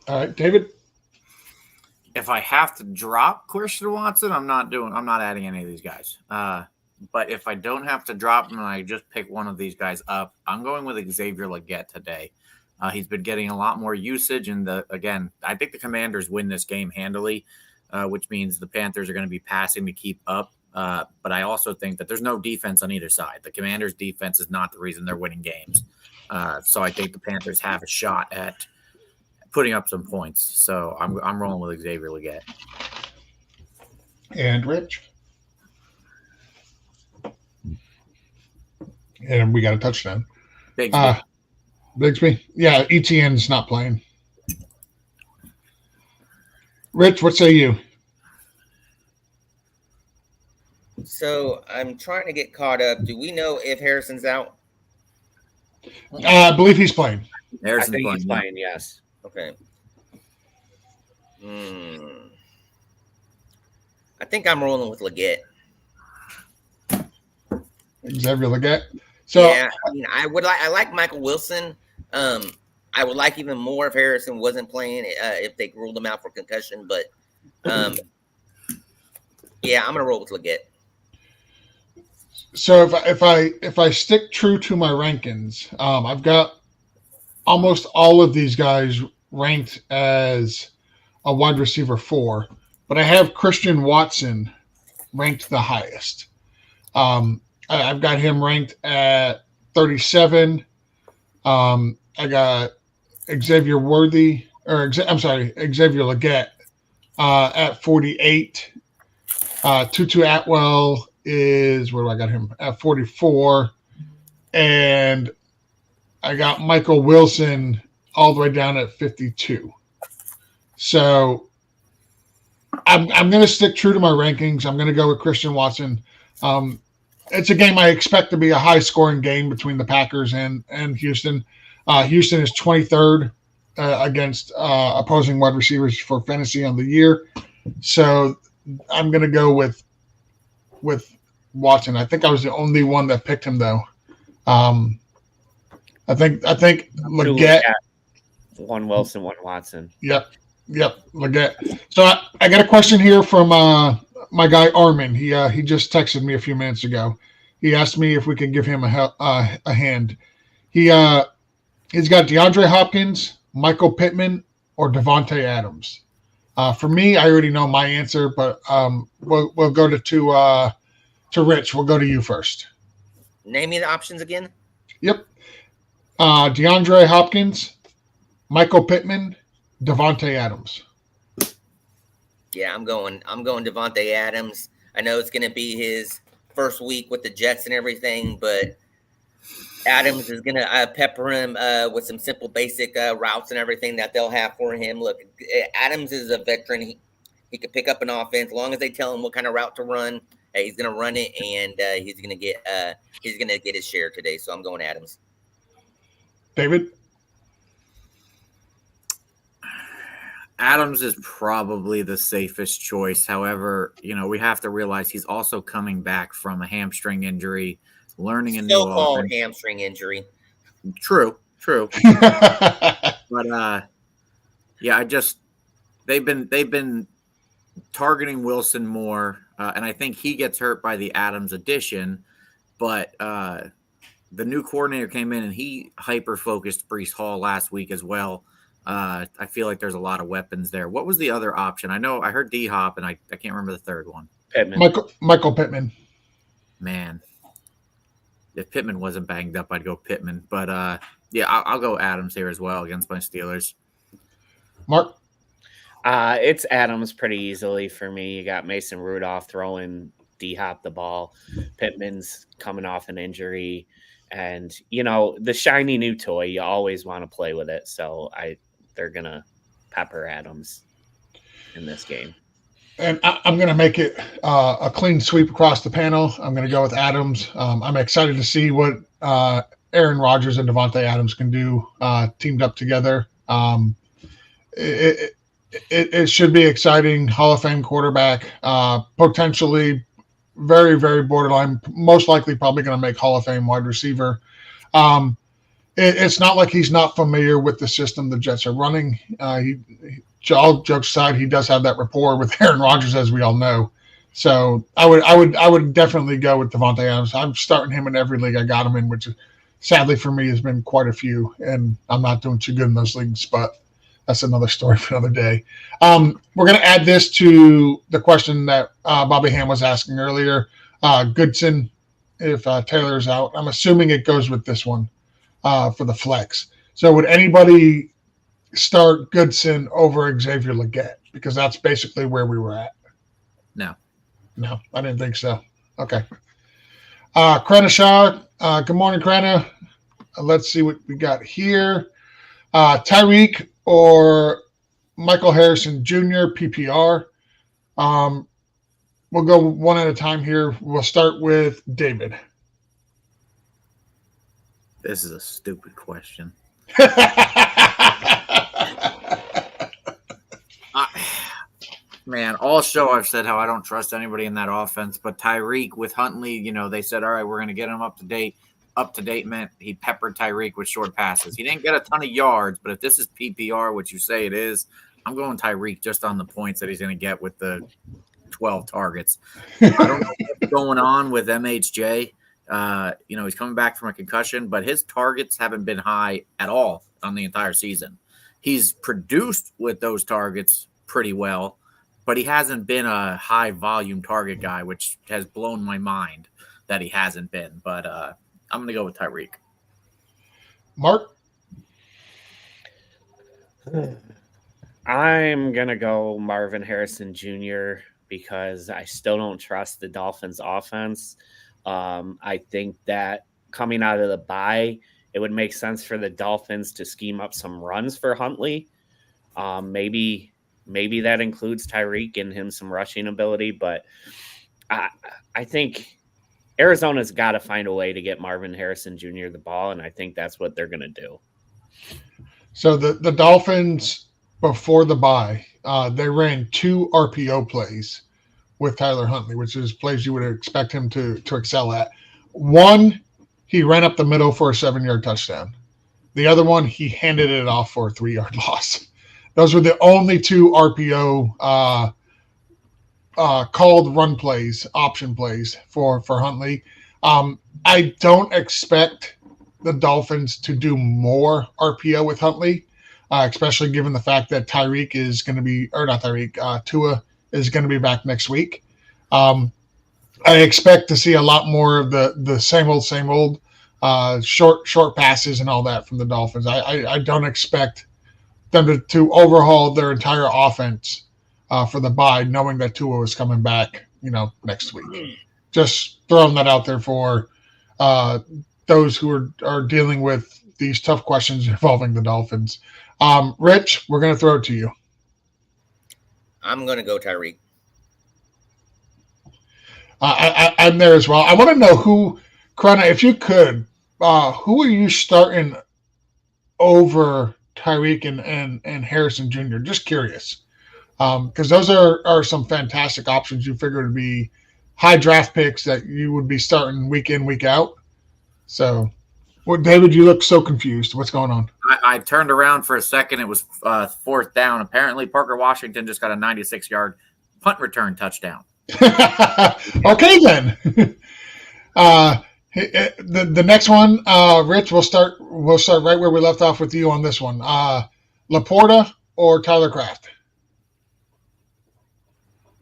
All right, David. If I have to drop Christian Watson, I'm not adding any of these guys. But if I don't have to drop him and I just pick one of these guys up, I'm going with Xavier Legette today. He's been getting a lot more usage, and I think the Commanders win this game handily, which means the Panthers are going to be passing to keep up. But I also think that there's no defense on either side. The Commanders' defense is not the reason they're winning games. So I think the Panthers have a shot at putting up some points. So I'm rolling with Xavier Legette. And Rich. And we got a touchdown. Bigsby. Yeah, ETN's not playing. Rich, what say you? So I'm trying to get caught up. Do we know if Harrison's out? I believe he's playing. I think he's playing, yes. Okay. I think I'm rolling with Leggett. Xavier Leggett. So yeah, I mean, I like Michael Wilson. I would like even more if Harrison wasn't playing. If they ruled him out for concussion, but yeah, I'm gonna roll with Leggett. So if I stick true to my rankings, I've got almost all of these guys ranked as a wide receiver 4, but I have Christian Watson ranked the highest. I've got him ranked at 37. I got Xavier Xavier Leggett at 48. Tutu Atwell is, where do I got him? At 44. And I got Michael Wilson all the way down at 52. So I'm going to stick true to my rankings. I'm going to go with Christian Watson. It's a game I expect to be a high-scoring game between the Packers and Houston. Houston is 23rd against opposing wide receivers for fantasy on the year. So I'm going to go with Watson. I think I was the only one that picked him, though. I think Leggett. One Wilson, one Watson. Yep, Leggett. So I got a question here from my guy Armin. He just texted me a few minutes ago. He asked me if we could give him a hand. He's got DeAndre Hopkins, Michael Pittman, or Devontae Adams. For me, I already know my answer, but we'll go to Rich. We'll go to you first. Name me the options again. Yep. DeAndre Hopkins, Michael Pittman, Devontae Adams. Yeah, I'm going Devontae Adams. I know it's going to be his first week with the Jets and everything, but Adams is going to pepper him with some simple, basic routes and everything that they'll have for him. Look, Adams is a veteran. He can pick up an offense as long as they tell him what kind of route to run. He's going to run it, and he's going to get his share today. So I'm going Adams. David? Adams is probably the safest choice. However, we have to realize he's also coming back from a hamstring injury, learning a new so-called hamstring injury. True. But they've been targeting Wilson more, and I think he gets hurt by the Adams addition. But the new coordinator came in and he hyper-focused Breece Hall last week as well. I feel like there's a lot of weapons there. What was the other option? I know I heard D-Hop, and I can't remember the third one. Pittman. Michael Pittman. Man, if Pittman wasn't banged up, I'd go Pittman. But, I'll go Adams here as well against my Steelers. Mark? It's Adams pretty easily for me. You got Mason Rudolph throwing D-Hop the ball. Pittman's coming off an injury. And, the shiny new toy, you always want to play with it. So they're going to pepper Adams in this game. And I'm going to make it a clean sweep across the panel. I'm going to go with Adams. I'm excited to see what Aaron Rodgers and Devontae Adams can do teamed up together. It should be exciting. Hall of Fame quarterback, potentially very, very borderline, most likely probably going to make Hall of Fame wide receiver. It's not like he's not familiar with the system the Jets are running. All jokes aside, he does have that rapport with Aaron Rodgers, as we all know. So I would definitely go with Devontae Adams. I'm starting him in every league I got him in, which sadly for me has been quite a few, and I'm not doing too good in those leagues, but that's another story for another day. We're going to add this to the question that Bobby Ham was asking earlier. Goodson, if Taylor's out, I'm assuming it goes with this one for the flex. So would anybody start Goodson over Xavier Leggett? Because that's basically where we were at. No, I didn't think so. Okay. Krana Shaw, good morning, Krana. Let's see what we got here. Tyreek or Michael Harrison Jr., PPR. We'll go one at a time here. We'll start with David. This is a stupid question. Man, all show I've said how I don't trust anybody in that offense, but Tyreek with Huntley, they said, all right, we're going to get him up to date. Up to date meant he peppered Tyreek with short passes. He didn't get a ton of yards, but if this is PPR, which you say it is, I'm going Tyreek just on the points that he's going to get with the 12 targets. I don't know what's going on with MHJ. He's coming back from a concussion, but his targets haven't been high at all on the entire season. He's produced with those targets pretty well, but he hasn't been a high volume target guy, which has blown my mind that he hasn't been. But I'm going to go with Tyreek. Mark? I'm going to go Marvin Harrison Jr. because I still don't trust the Dolphins offense. I think that coming out of the bye, it would make sense for the Dolphins to scheme up some runs for Huntley. Maybe that includes Tyreek and him some rushing ability, but I think Arizona's got to find a way to get Marvin Harrison Jr. the ball, and I think that's what they're going to do. So the Dolphins, before the bye, they ran 2 RPO plays with Tyler Huntley, which is plays you would expect him to excel at. One, he ran up the middle for a 7-yard touchdown. The other one, he handed it off for a 3-yard loss. Those were the only 2 RPO called run plays, option plays for Huntley. I don't expect the Dolphins to do more RPO with Huntley, especially given the fact that Tua is going to be back next week. I expect to see a lot more of the same old short passes and all that from the Dolphins. I don't expect them to overhaul their entire offense for the bye, knowing that Tua is coming back, next week. Just throwing that out there for those who are dealing with these tough questions involving the Dolphins. Rich, we're going to throw it to you. I'm going to go Tyreek. I'm there as well. I want to know who, Corona, if you could, who are you starting over Tyreek and Harrison Jr.? Just curious. Because those are some fantastic options you figure to be high draft picks that you would be starting week in, week out. So, David, you look so confused. What's going on? I turned around for a second. It was 4th down. Apparently, Parker Washington just got a 96-yard punt return touchdown. Okay, then. The next one, Rich, we'll start right where we left off with you on this one. Laporta or Tyler Kraft?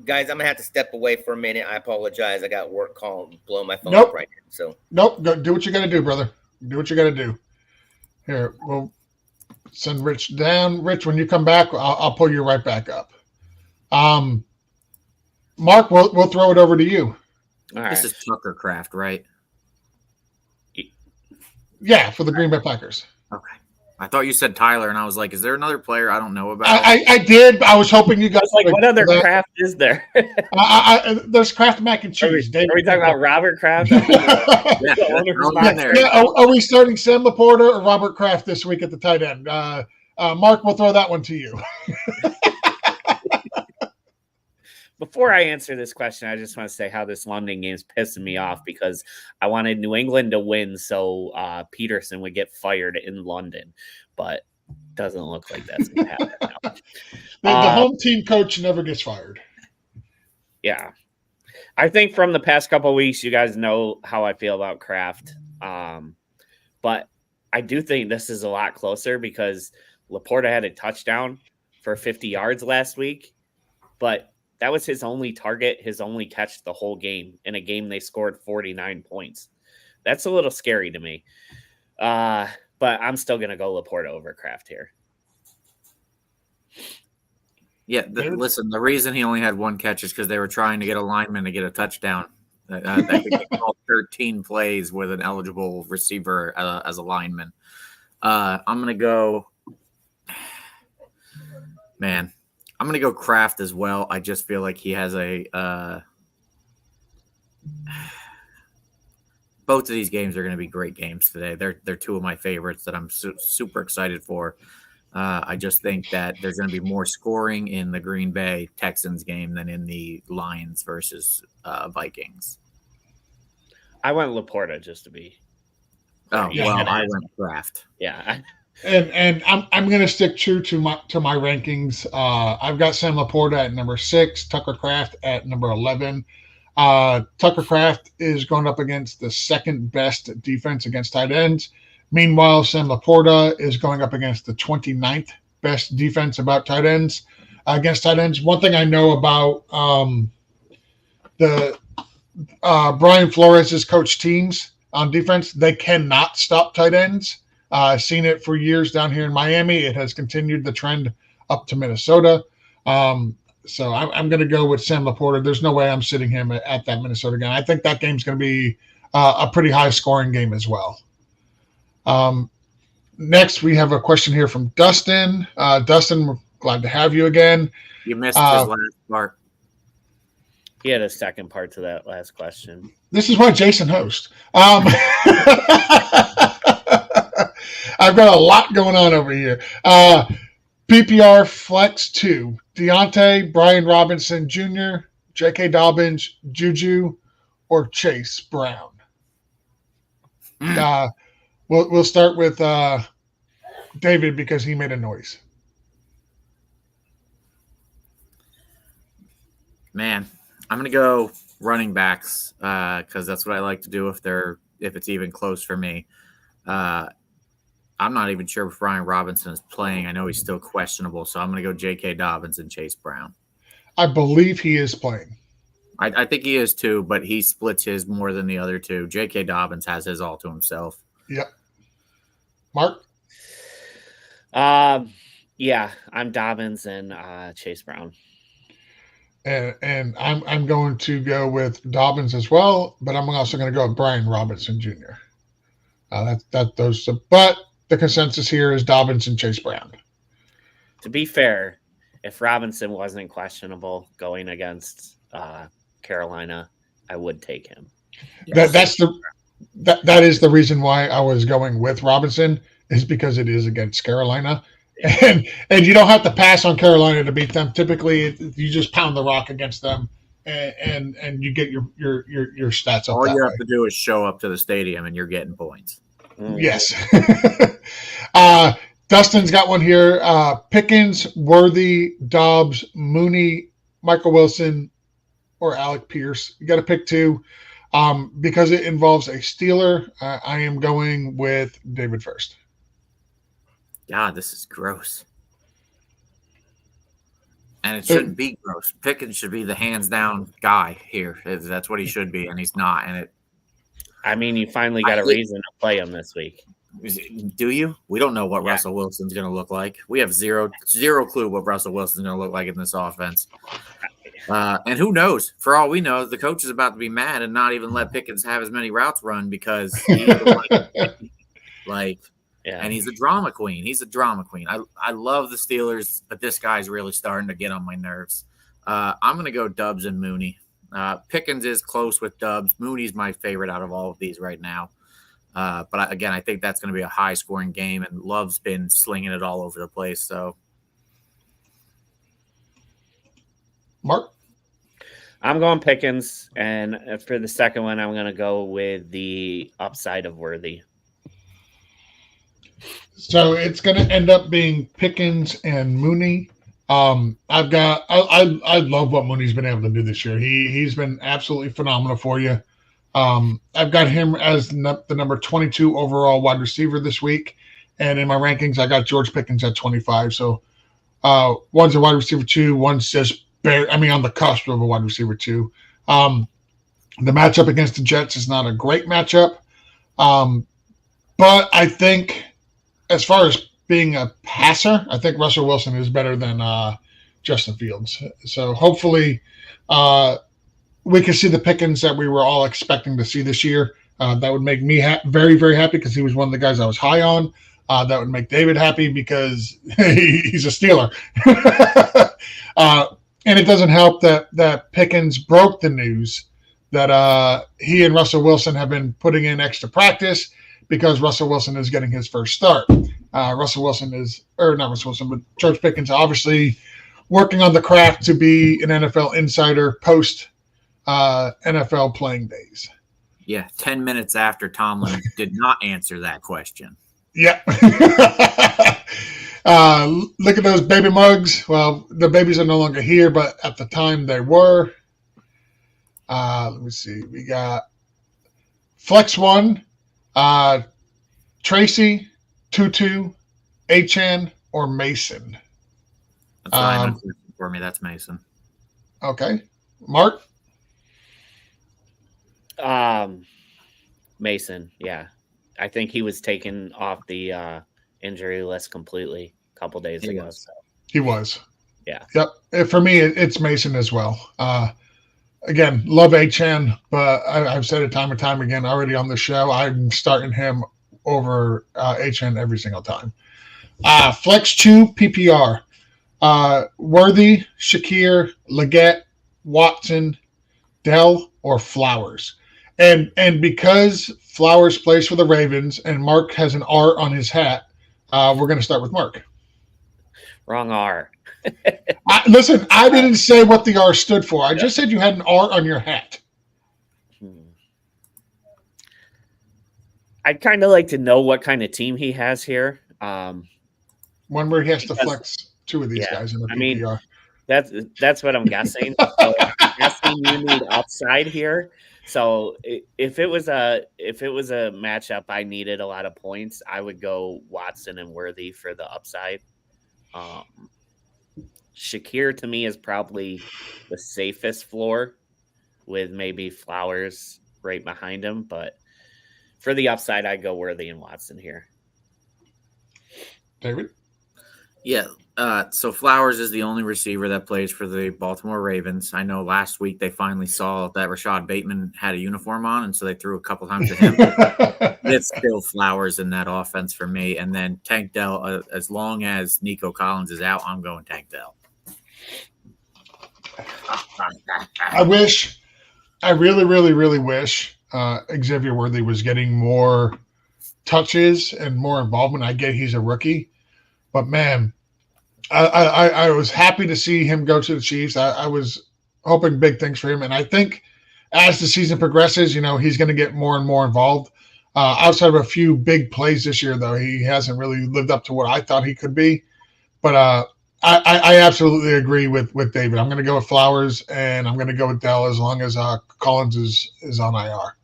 Guys, I'm gonna have to step away for a minute. I apologize. I got work call blow my phone Nope. up right now. So Nope. Do what you got to do, brother. Do what you got to do. Here, we'll send Rich down. Rich, when you come back, I'll pull you right back up. Mark, we'll throw it over to you. All right. This is Tucker Kraft, right? Yeah, for the Green Bay Packers. Okay. I thought you said Tyler, and I was like, is there another player I don't know about? I did. I was hoping you guys what other Kraft is there? There's Kraft mac and cheese. Are we talking about Robert Kraft? Are we starting Sam Laporta or Robert Kraft this week at the tight end? Mark, we'll throw that one to you. Before I answer this question, I just want to say how this London game is pissing me off because I wanted New England to win so Peterson would get fired in London, but doesn't look like that's going to happen now. The home team coach never gets fired. Yeah. I think from the past couple of weeks, you guys know how I feel about Kraft. But I do think this is a lot closer because Laporta had a touchdown for 50 yards last week, but that was his only target, his only catch the whole game. In a game they scored 49 points. That's a little scary to me. But I'm still going to go Laporta over Kraft here. Yeah, listen, the reason he only had 1 catch is because they were trying to get a lineman to get a touchdown. I think they called 13 plays with an eligible receiver as a lineman. I'm going to go – man – I'm going to go Kraft as well. I just feel like he has both of these games are going to be great games today. They're 2 of my favorites that I'm super excited for. I just think that there's going to be more scoring in the Green Bay Texans game than in the Lions versus Vikings. I went Laporta just to be. Oh well, I went Kraft. Yeah, and I'm going to stick true to my rankings. I've got Sam Laporta at number 6, Tucker Kraft at number 11. Tucker Kraft is going up against the second best defense against tight ends. Meanwhile, Sam Laporta is going up against the 29th best defense against tight ends. One thing I know about the Brian Flores' coach teams on defense, they cannot stop tight ends. I've seen it for years down here in Miami. It has continued the trend up to Minnesota. So I'm going to go with Sam Laporta. There's no way I'm sitting him at that Minnesota game. I think that game's going to be a pretty high-scoring game as well. Next, we have a question here from Dustin. Dustin, we're glad to have you again. You missed his last part. He had a second part to that last question. This is why Jason hosts. I've got a lot going on over here. PPR Flex 2. Deontay, Brian Robinson Jr., J.K. Dobbins, Juju, or Chase Brown. We'll start with David because he made a noise. Man, I'm going to go running backs because that's what I like to do if it's even close for me. I'm not even sure if Brian Robinson is playing. I know he's still questionable, so I'm going to go J.K. Dobbins and Chase Brown. I believe he is playing. I think he is too, but he splits his more than the other two. J.K. Dobbins has his all to himself. Yep. Mark? Yeah, I'm Dobbins and Chase Brown. And I'm going to go with Dobbins as well, but I'm also going to go with Brian Robinson Jr. But the consensus here is Dobbins and Chase Brown. To be fair, if Robinson wasn't questionable going against Carolina, I would take him. That is the reason why I was going with Robinson, is because it is against Carolina. And you don't have to pass on Carolina to beat them. Typically, you just pound the rock against them, and you get your stats up. All you have to do is show up to the stadium, and you're getting points. Yes. Dustin's got one here. Pickens, Worthy, Dobbs, Mooney, Michael Wilson, or Alec Pierce. You got to pick two. Because it involves a Steeler, I am going with David first. God, this is gross. And it shouldn't be gross. Pickens should be the hands-down guy here. That's what he should be, and he's not. I mean, you finally got a reason to play him this week. Do you? We don't know what Russell Wilson's going to look like. We have zero clue what Russell Wilson's going to look like in this offense. And who knows? For all we know, the coach is about to be mad and not even let Pickens have as many routes run because he's and he's a drama queen. He's a drama queen. I love the Steelers, but this guy's really starting to get on my nerves. I'm going to go Dubs and Mooney. Pickens is close with Dubs. Mooney's my favorite out of all of these right now. But I think that's going to be a high-scoring game, and Love's been slinging it all over the place. So, Mark? I'm going Pickens, and for the second one, I'm going to go with the upside of Worthy. So it's going to end up being Pickens and Mooney. I love what Mooney's been able to do this year. He's been absolutely phenomenal for you. I've got him as the number 22 overall wide receiver this week, and in my rankings, I got George Pickens at 25. So one's a wide receiver 2, one's just on the cusp of a wide receiver 2. The matchup against the Jets is not a great matchup, but I think as far as being a passer, I think Russell Wilson is better than Justin Fields. So hopefully we can see the Pickens that we were all expecting to see this year. That would make me very, very happy because he was one of the guys I was high on. That would make David happy because he's a Steeler. And it doesn't help that Pickens broke the news that he and Russell Wilson have been putting in extra practice because Russell Wilson is getting his first start. Russell Wilson is, or not Russell Wilson, but George Pickens obviously working on the craft to be an NFL insider post NFL playing days. Yeah, 10 minutes after Tomlin did not answer that question. Yeah. Look at those baby mugs. Well, the babies are no longer here, but at the time they were. Let me see. We got Flex 1, Tracy, Tutu, Achan, or Mason. That's fine for me. That's Mason. Okay. Mark? Mason, yeah. I think he was taken off the injury list completely a couple days ago. So. He was. Yeah. Yep. For me, it's Mason as well. Again, love Achan, but I've said it time and time again already on the show. I'm starting him over Achan every single time. Flex 2 PPR. Worthy, Shakir, Leggett, Watson, Dell, or Flowers. And because Flowers plays for the Ravens and Mark has an R on his hat, we're going to start with Mark. Wrong R. Listen, I didn't say what the R stood for. I just said you had an R on your hat. I'd kind of like to know what kind of team he has here. One where he has to flex two of these guys in the PPR. I mean, that's what I'm guessing. So I'm guessing you need upside here. So if it was a matchup I needed a lot of points, I would go Watson and Worthy for the upside. Shakir to me is probably the safest floor, with maybe Flowers right behind him. But for the upside, I'd go Worthy and Watson here. David? Yeah. So Flowers is the only receiver that plays for the Baltimore Ravens. I know last week they finally saw that Rashad Bateman had a uniform on, and so they threw a couple times at him. It's still Flowers in that offense for me. And then Tank Dell, as long as Nico Collins is out, I'm going Tank Dell. I really, really, really wish Xavier Worthy was getting more touches and more involvement. I get he's a rookie, but man, I was happy to see him go to the Chiefs. I was hoping big things for him, and I think as the season progresses, he's going to get more and more involved. Outside of a few big plays this year, though, he hasn't really lived up to what I thought he could be. But I absolutely agree with David. I'm going to go with Flowers, and I'm going to go with Dell as long as Collins is on IR.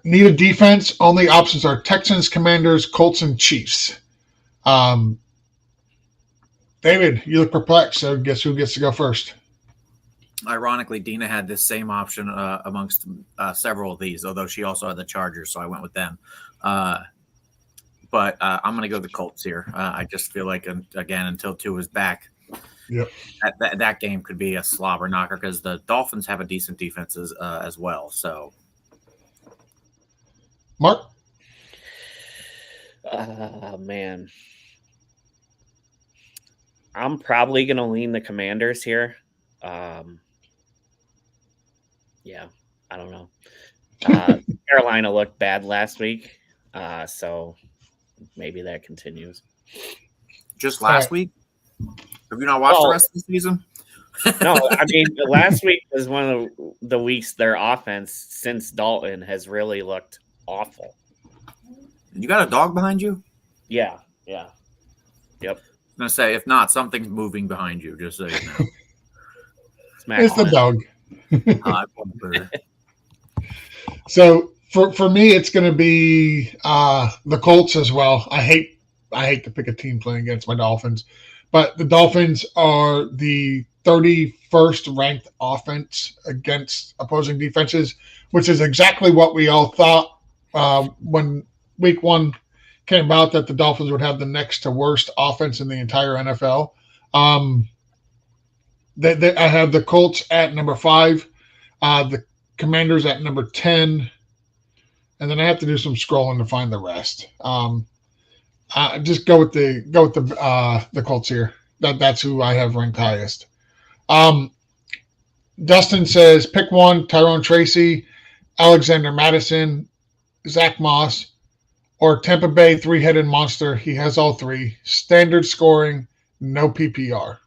Need a defense. Only options are Texans, Commanders, Colts, and Chiefs. David, you look perplexed, so guess who gets to go first? Ironically, Dina had this same option amongst several of these, although she also had the Chargers, so I went with them. But I'm going to go the Colts here. I just feel like, again, until Tua is back, that game could be a slobber knocker because the Dolphins have a decent defense as well. So, Mark? Man. I'm probably going to lean the Commanders here. Yeah, I don't know. Carolina looked bad last week, so maybe that continues. Just last week? Have you not watched the rest of the season? No, I mean, last week was one of the weeks their offense since Dalton has really looked awful. You got a dog behind you? Yeah. Yep. I was going to say, if not, something's moving behind you, just so you know. It's the dog. So for me, it's going to be the Colts as well. I hate to pick a team playing against my Dolphins, but the Dolphins are the 31st ranked offense against opposing defenses, which is exactly what we all thought when week one came out, that the Dolphins would have the next to worst offense in the entire NFL. I have the Colts at number 5, the Commanders at number 10, and then I have to do some scrolling to find the rest. Just go with the Colts here. That's who I have ranked highest. Dustin says pick one: Tyrone Tracy, Alexander Madison, Zach Moss, or Tampa Bay three-headed monster. He has all three. Standard scoring, no PPR.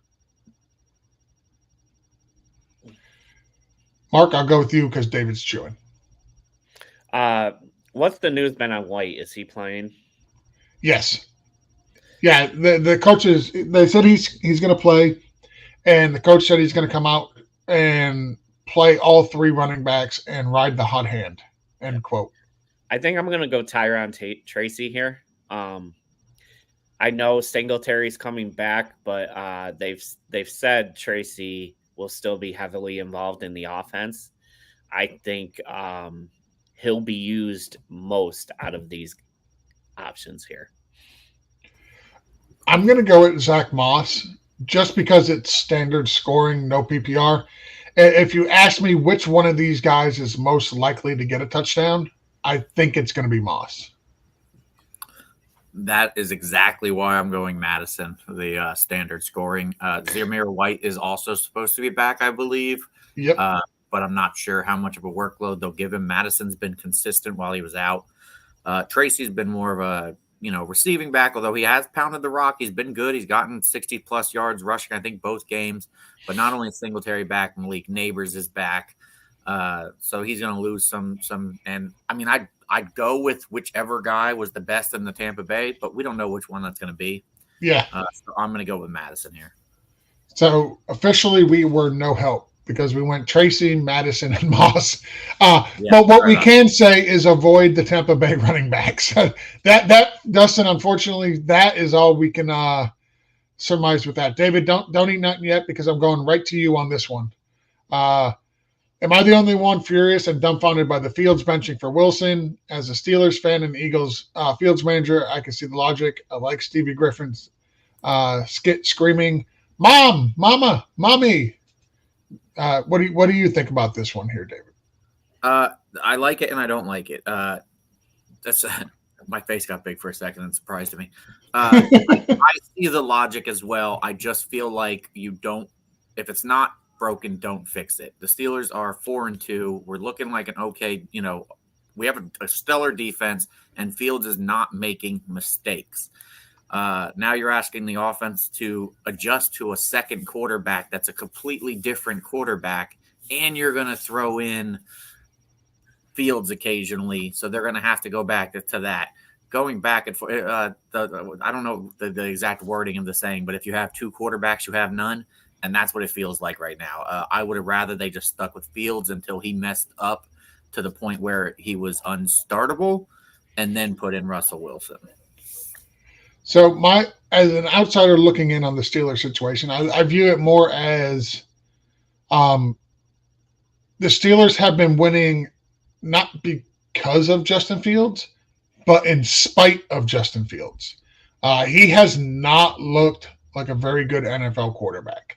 Mark, I'll go with you because David's chewing. What's the news been on White? Is he playing? Yes. Yeah, the coaches, they said he's going to play, and the coach said he's going to come out and play all three running backs and ride the hot hand, end quote. I think I'm going to go Tyron Tracy here. I know Singletary's coming back, but they've said Tracy will still be heavily involved in the offense. I think he'll be used most out of these options here. I'm going to go with Zach Moss just because it's standard scoring, no PPR. If you ask me which one of these guys is most likely to get a touchdown, I think it's going to be Moss. That is exactly why I'm going Madison, the standard scoring. Zamir White is also supposed to be back, I believe. Yep. But I'm not sure how much of a workload they'll give him. Madison's been consistent while he was out. Tracy's been more of a receiving back, although he has pounded the rock. He's been good. He's gotten 60-plus yards rushing, I think, both games. But not only is Singletary back, Malik Neighbors is back. So he's going to lose some. And, I mean, I'd go with whichever guy was the best in the Tampa Bay, but we don't know which one that's going to be. Yeah. So I'm going to go with Madison here. So officially we were no help because we went Tracy, Madison, and Moss. But what we can say is avoid the Tampa Bay running backs. that Dustin, unfortunately, that is all we can surmise with that. David, don't eat nothing yet because I'm going right to you on this one. Am I the only one furious and dumbfounded by the Fields benching for Wilson? As a Steelers fan and Eagles Fields manager, I can see the logic. I like Stevie Griffin's skit screaming, "Mom, Mama, Mommy." What do you think about this one here, David? I like it and I don't like it. That's my face got big for a second and surprised me. I see the logic as well. I just feel like if it's not broken, don't fix it. The Steelers are 4-2. We're looking like an okay, we have a stellar defense and Fields is not making mistakes. Now you're asking the offense to adjust to a second quarterback that's a completely different quarterback, and you're going to throw in Fields occasionally, so they're going to have to go back to that. Going back and forth, I don't know the exact wording of the saying, but if you have two quarterbacks, you have none, and that's what it feels like right now. I would have rather they just stuck with Fields until he messed up to the point where he was unstartable, and then put in Russell Wilson. So as an outsider looking in on the Steelers situation, I view it more as the Steelers have been winning not because of Justin Fields, but in spite of Justin Fields. He has not looked like a very good NFL quarterback.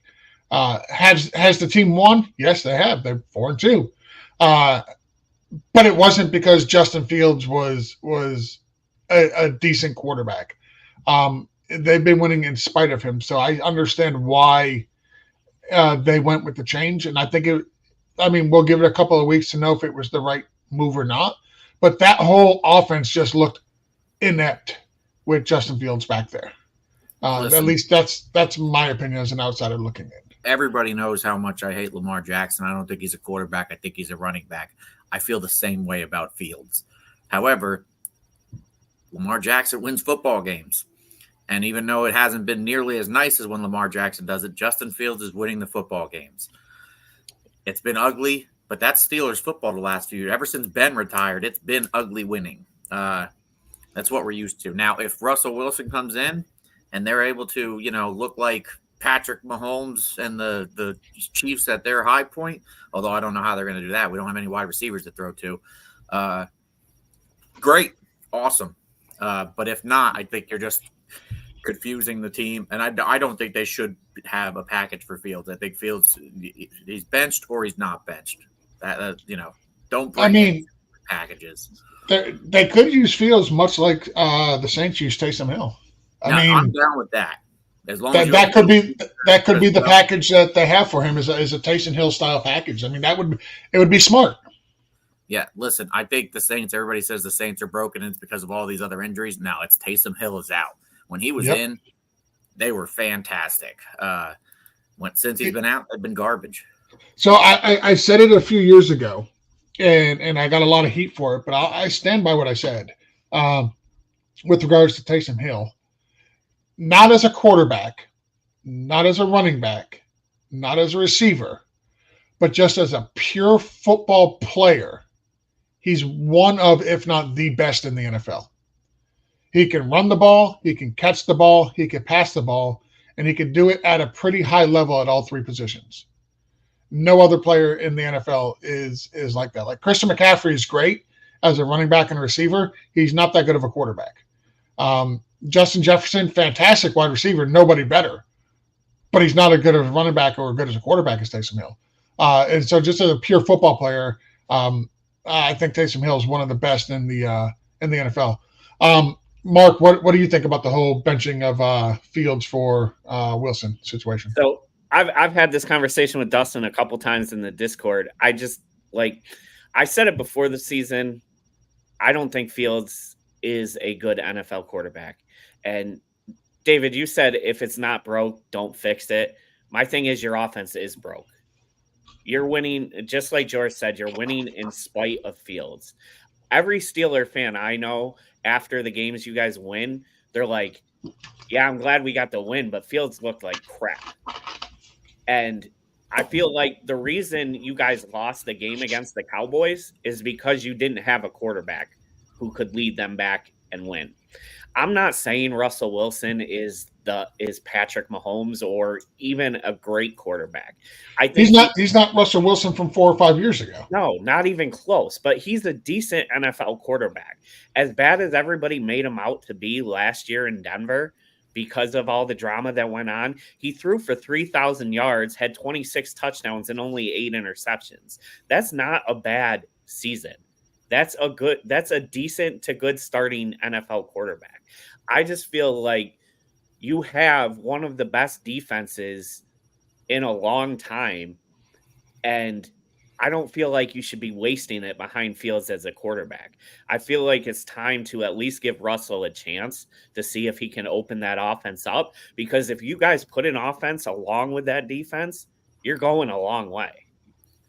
Has the team won? Yes, they have. They're 4-2. But it wasn't because Justin Fields was a decent quarterback. They've been winning in spite of him. So I understand why they went with the change. And I think we'll give it a couple of weeks to know if it was the right move or not. But that whole offense just looked inept with Justin Fields back there. At least that's my opinion as an outsider looking in. Everybody knows how much I hate Lamar Jackson. I don't think he's a quarterback. I think he's a running back. I feel the same way about Fields. However, Lamar Jackson wins football games. And even though it hasn't been nearly as nice as when Lamar Jackson does it, Justin Fields is winning the football games. It's been ugly, but that's Steelers football the last few years. Ever since Ben retired, it's been ugly winning. That's what we're used to. Now, if Russell Wilson comes in and they're able to, look like Patrick Mahomes and the Chiefs at their high point, although I don't know how they're going to do that. We don't have any wide receivers to throw to. Great. Awesome. But if not, I think you're just confusing the team. And I don't think they should have a package for Fields. I think Fields, he's benched or he's not benched. Don't bring packages. They could use Fields much like the Saints use Taysom Hill. I'm down with that. As long as that could be the package that they have for him is a Taysom Hill style package. It would be smart. Yeah, listen, I think the Saints, everybody says the Saints are broken, and it's because of all these other injuries. No, it's Taysom Hill is out. When he was in, they were fantastic. Since he's been out, they've been garbage. So I said it a few years ago, and I got a lot of heat for it, but I stand by what I said with regards to Taysom Hill. Not as a quarterback, not as a running back, not as a receiver, but just as a pure football player. He's one of, if not the best in the NFL. He can run the ball, he can catch the ball, he can pass the ball, and he can do it at a pretty high level at all three positions. No other player in the NFL is like that. Like Christian McCaffrey is great as a running back and a receiver. He's not that good of a quarterback. Justin Jefferson, fantastic wide receiver, nobody better. But he's not as good as a running back or as good as a quarterback as Taysom Hill. And so just as a pure football player, I think Taysom Hill is one of the best in the NFL. Mark, what do you think about the whole benching of Fields for Wilson situation? So I've had this conversation with Dustin a couple times in the Discord. I said it before the season. I don't think Fields is a good NFL quarterback. And David, you said if it's not broke, don't fix it. My thing is your offense is broke. You're winning, just like George said, you're winning in spite of Fields. Every Steeler fan I know, after the games you guys win, they're like, yeah, I'm glad we got the win, but Fields looked like crap. And I feel like the reason you guys lost the game against the Cowboys is because you didn't have a quarterback who could lead them back and win. I'm not saying Russell Wilson is Patrick Mahomes or even a great quarterback. I think he's not Russell Wilson from 4 or 5 years ago. No, not even close. But he's a decent NFL quarterback. As bad as everybody made him out to be last year in Denver because of all the drama that went on, he threw for 3,000 yards, had 26 touchdowns, and only 8 interceptions. That's not a bad season. That's a decent to good starting NFL quarterback. I just feel like you have one of the best defenses in a long time, and I don't feel like you should be wasting it behind Fields as a quarterback. I feel like it's time to at least give Russell a chance to see if he can open that offense up, because if you guys put an offense along with that defense, you're going a long way.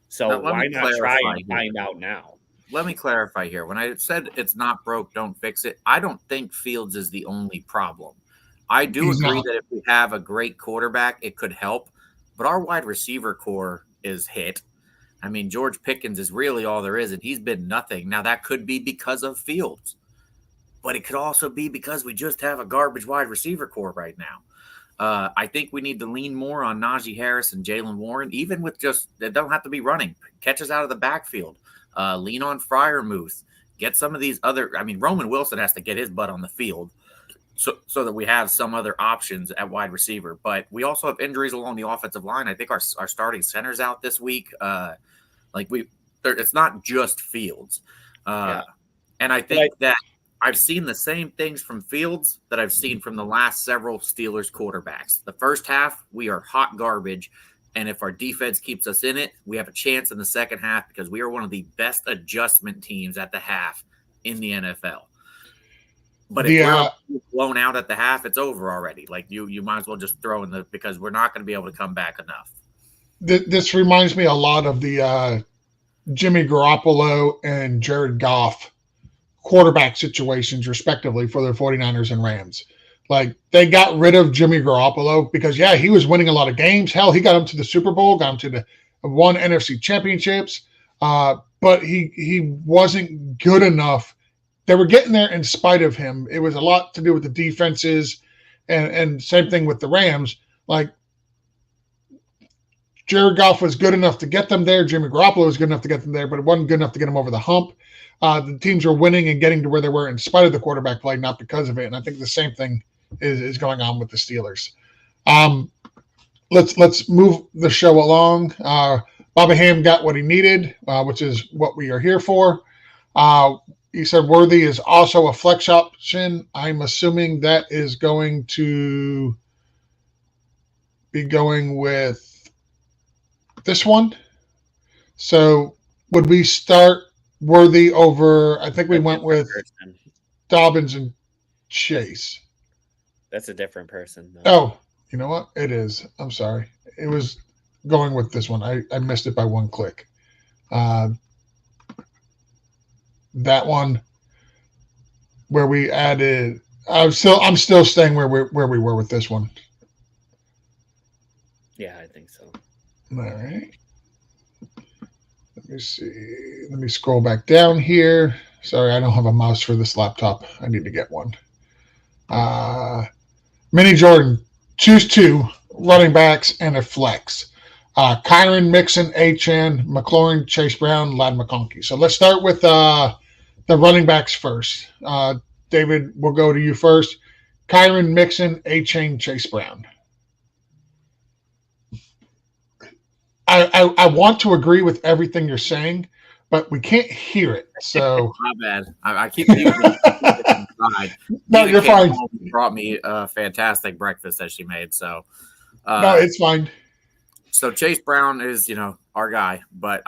So why not try and find out now? Let me clarify here. When I said it's not broke, don't fix it, I don't think Fields is the only problem. I do agree that if we have a great quarterback, it could help. But our wide receiver core is hit. I mean, George Pickens is really all there is, and he's been nothing. Now, that could be because of Fields. But it could also be because we just have a garbage wide receiver core right now. I think we need to lean more on Najee Harris and Jaylen Warren, even with just – they don't have to be running. Catches out of the backfield. Lean on Freiermuth. Get some of these other – I mean, Roman Wilson has to get his butt on the field so that we have some other options at wide receiver. But we also have injuries along the offensive line. I think our starting center's out this week. It's not just Fields. And I think that I've seen the same things from Fields that I've seen from the last several Steelers quarterbacks. The first half, we are hot garbage. And if our defense keeps us in it, we have a chance in the second half because we are one of the best adjustment teams at the half in the NFL. But if we're blown out at the half, it's over already. Like you might as well just throw in because we're not going to be able to come back enough. This reminds me a lot of the Jimmy Garoppolo and Jared Goff quarterback situations, respectively, for the 49ers and Rams. Like, they got rid of Jimmy Garoppolo because, he was winning a lot of games. Hell, he got him to the Super Bowl, got him to won NFC championships, but he wasn't good enough. They were getting there in spite of him. It was a lot to do with the defenses, and same thing with the Rams. Like, Jared Goff was good enough to get them there. Jimmy Garoppolo was good enough to get them there, but it wasn't good enough to get them over the hump. The teams were winning and getting to where they were in spite of the quarterback play, not because of it. And I think the same thing is going on with the Steelers. Let's move the show along. Bobby Ham got what he needed, which is what we are here for. He said Worthy is also a flex option. I'm assuming that is going to be going with this one. So would we start Worthy over, I think we went with Dobbins and Chase. That's a different person, though. Oh, you know what? It is. I'm sorry. It was going with this one. I missed it by one click. That one where we added. I'm still staying where we were with this one. Yeah, I think so. All right. Let me see. Let me scroll back down here. Sorry, I don't have a mouse for this laptop. I need to get one. Mini Jordan, choose 2 running backs and a flex. Kyron, Mixon, Achane, McLaurin, Chase Brown, Ladd McConkey. So let's start with the running backs first. David, we'll go to you first. Kyron, Mixon, Achane, Chase Brown. I want to agree with everything you're saying, but we can't hear it. So my bad. I keep muting. No, you're fine. Brought me a fantastic breakfast that she made. So no, it's fine. So Chase Brown is, our guy, but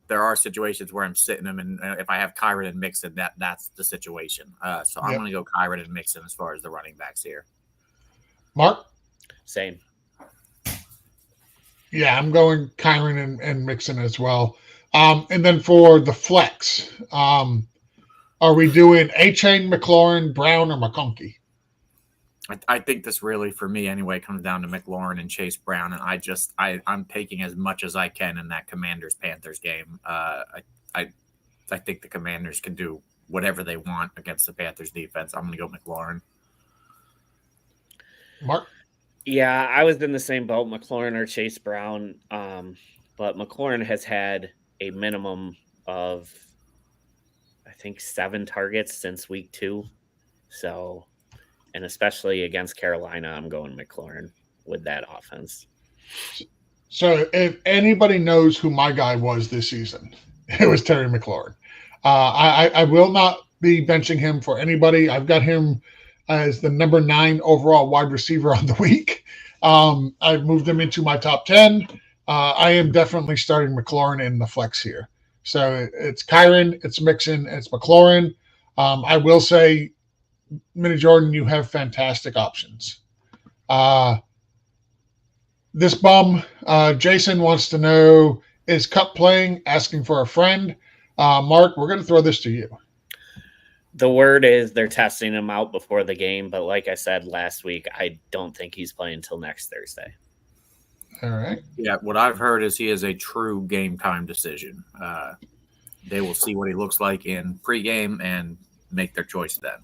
there are situations where I'm sitting him, and if I have Kyron and Mixon, that's the situation. So I'm going to go Kyron and Mixon as far as the running backs here. Mark? Same. Yeah, I'm going Kyron and Mixon as well. And then for the flex, are we doing Achane, McLaurin, Brown, or McConkey? I think this really, for me anyway, comes down to McLaurin and Chase Brown, and I'm taking as much as I can in that Commanders-Panthers game. I think the Commanders can do whatever they want against the Panthers defense. I'm going to go McLaurin. Mark? Yeah, I was in the same boat, McLaurin or Chase Brown. But McLaurin has had a minimum of, I think, 7 targets since week 2. So, and especially against Carolina, I'm going McLaurin with that offense. So if anybody knows who my guy was this season, it was Terry McLaurin. I will not be benching him for anybody. I've got him as the number 9 overall wide receiver on the week. I've moved him into my top 10. I am definitely starting McLaurin in the flex here. So it's Kyron, it's Mixon, it's McLaurin. I will say, Mini Jordan, you have fantastic options. This bum, Jason wants to know, is Cup playing? Asking for a friend. Mark, we're going to throw this to you. The word is they're testing him out before the game, but like I said last week, I don't think he's playing until next Thursday. All right. Yeah, what I've heard is he is a true game time decision. They will see what he looks like in pregame and make their choice then.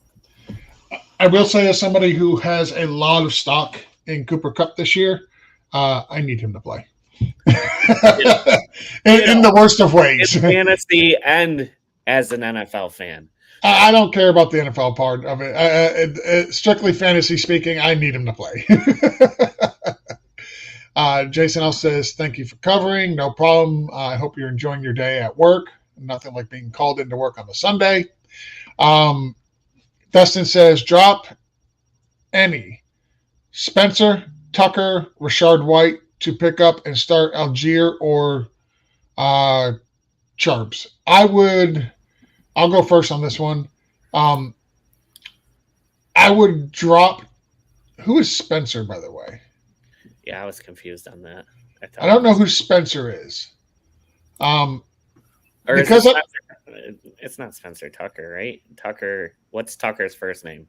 I will say, as somebody who has a lot of stock in Cooper Kupp this year, I need him to play. in the worst of ways. In fantasy and as an NFL fan. I don't care about the NFL part of it. Strictly fantasy speaking, I need him to play. Jason L says, thank you for covering. No problem. I hope you're enjoying your day at work. Nothing like being called into work on a Sunday. Dustin says, drop any Spencer, Tucker, Rashard White to pick up and start Algier or Charbs. I'll go first on this one. I would drop. Who is Spencer, by the way? Yeah, I was confused on that. I don't know who Spencer is. Because it's not Spencer Tucker, right? Tucker. What's Tucker's first name?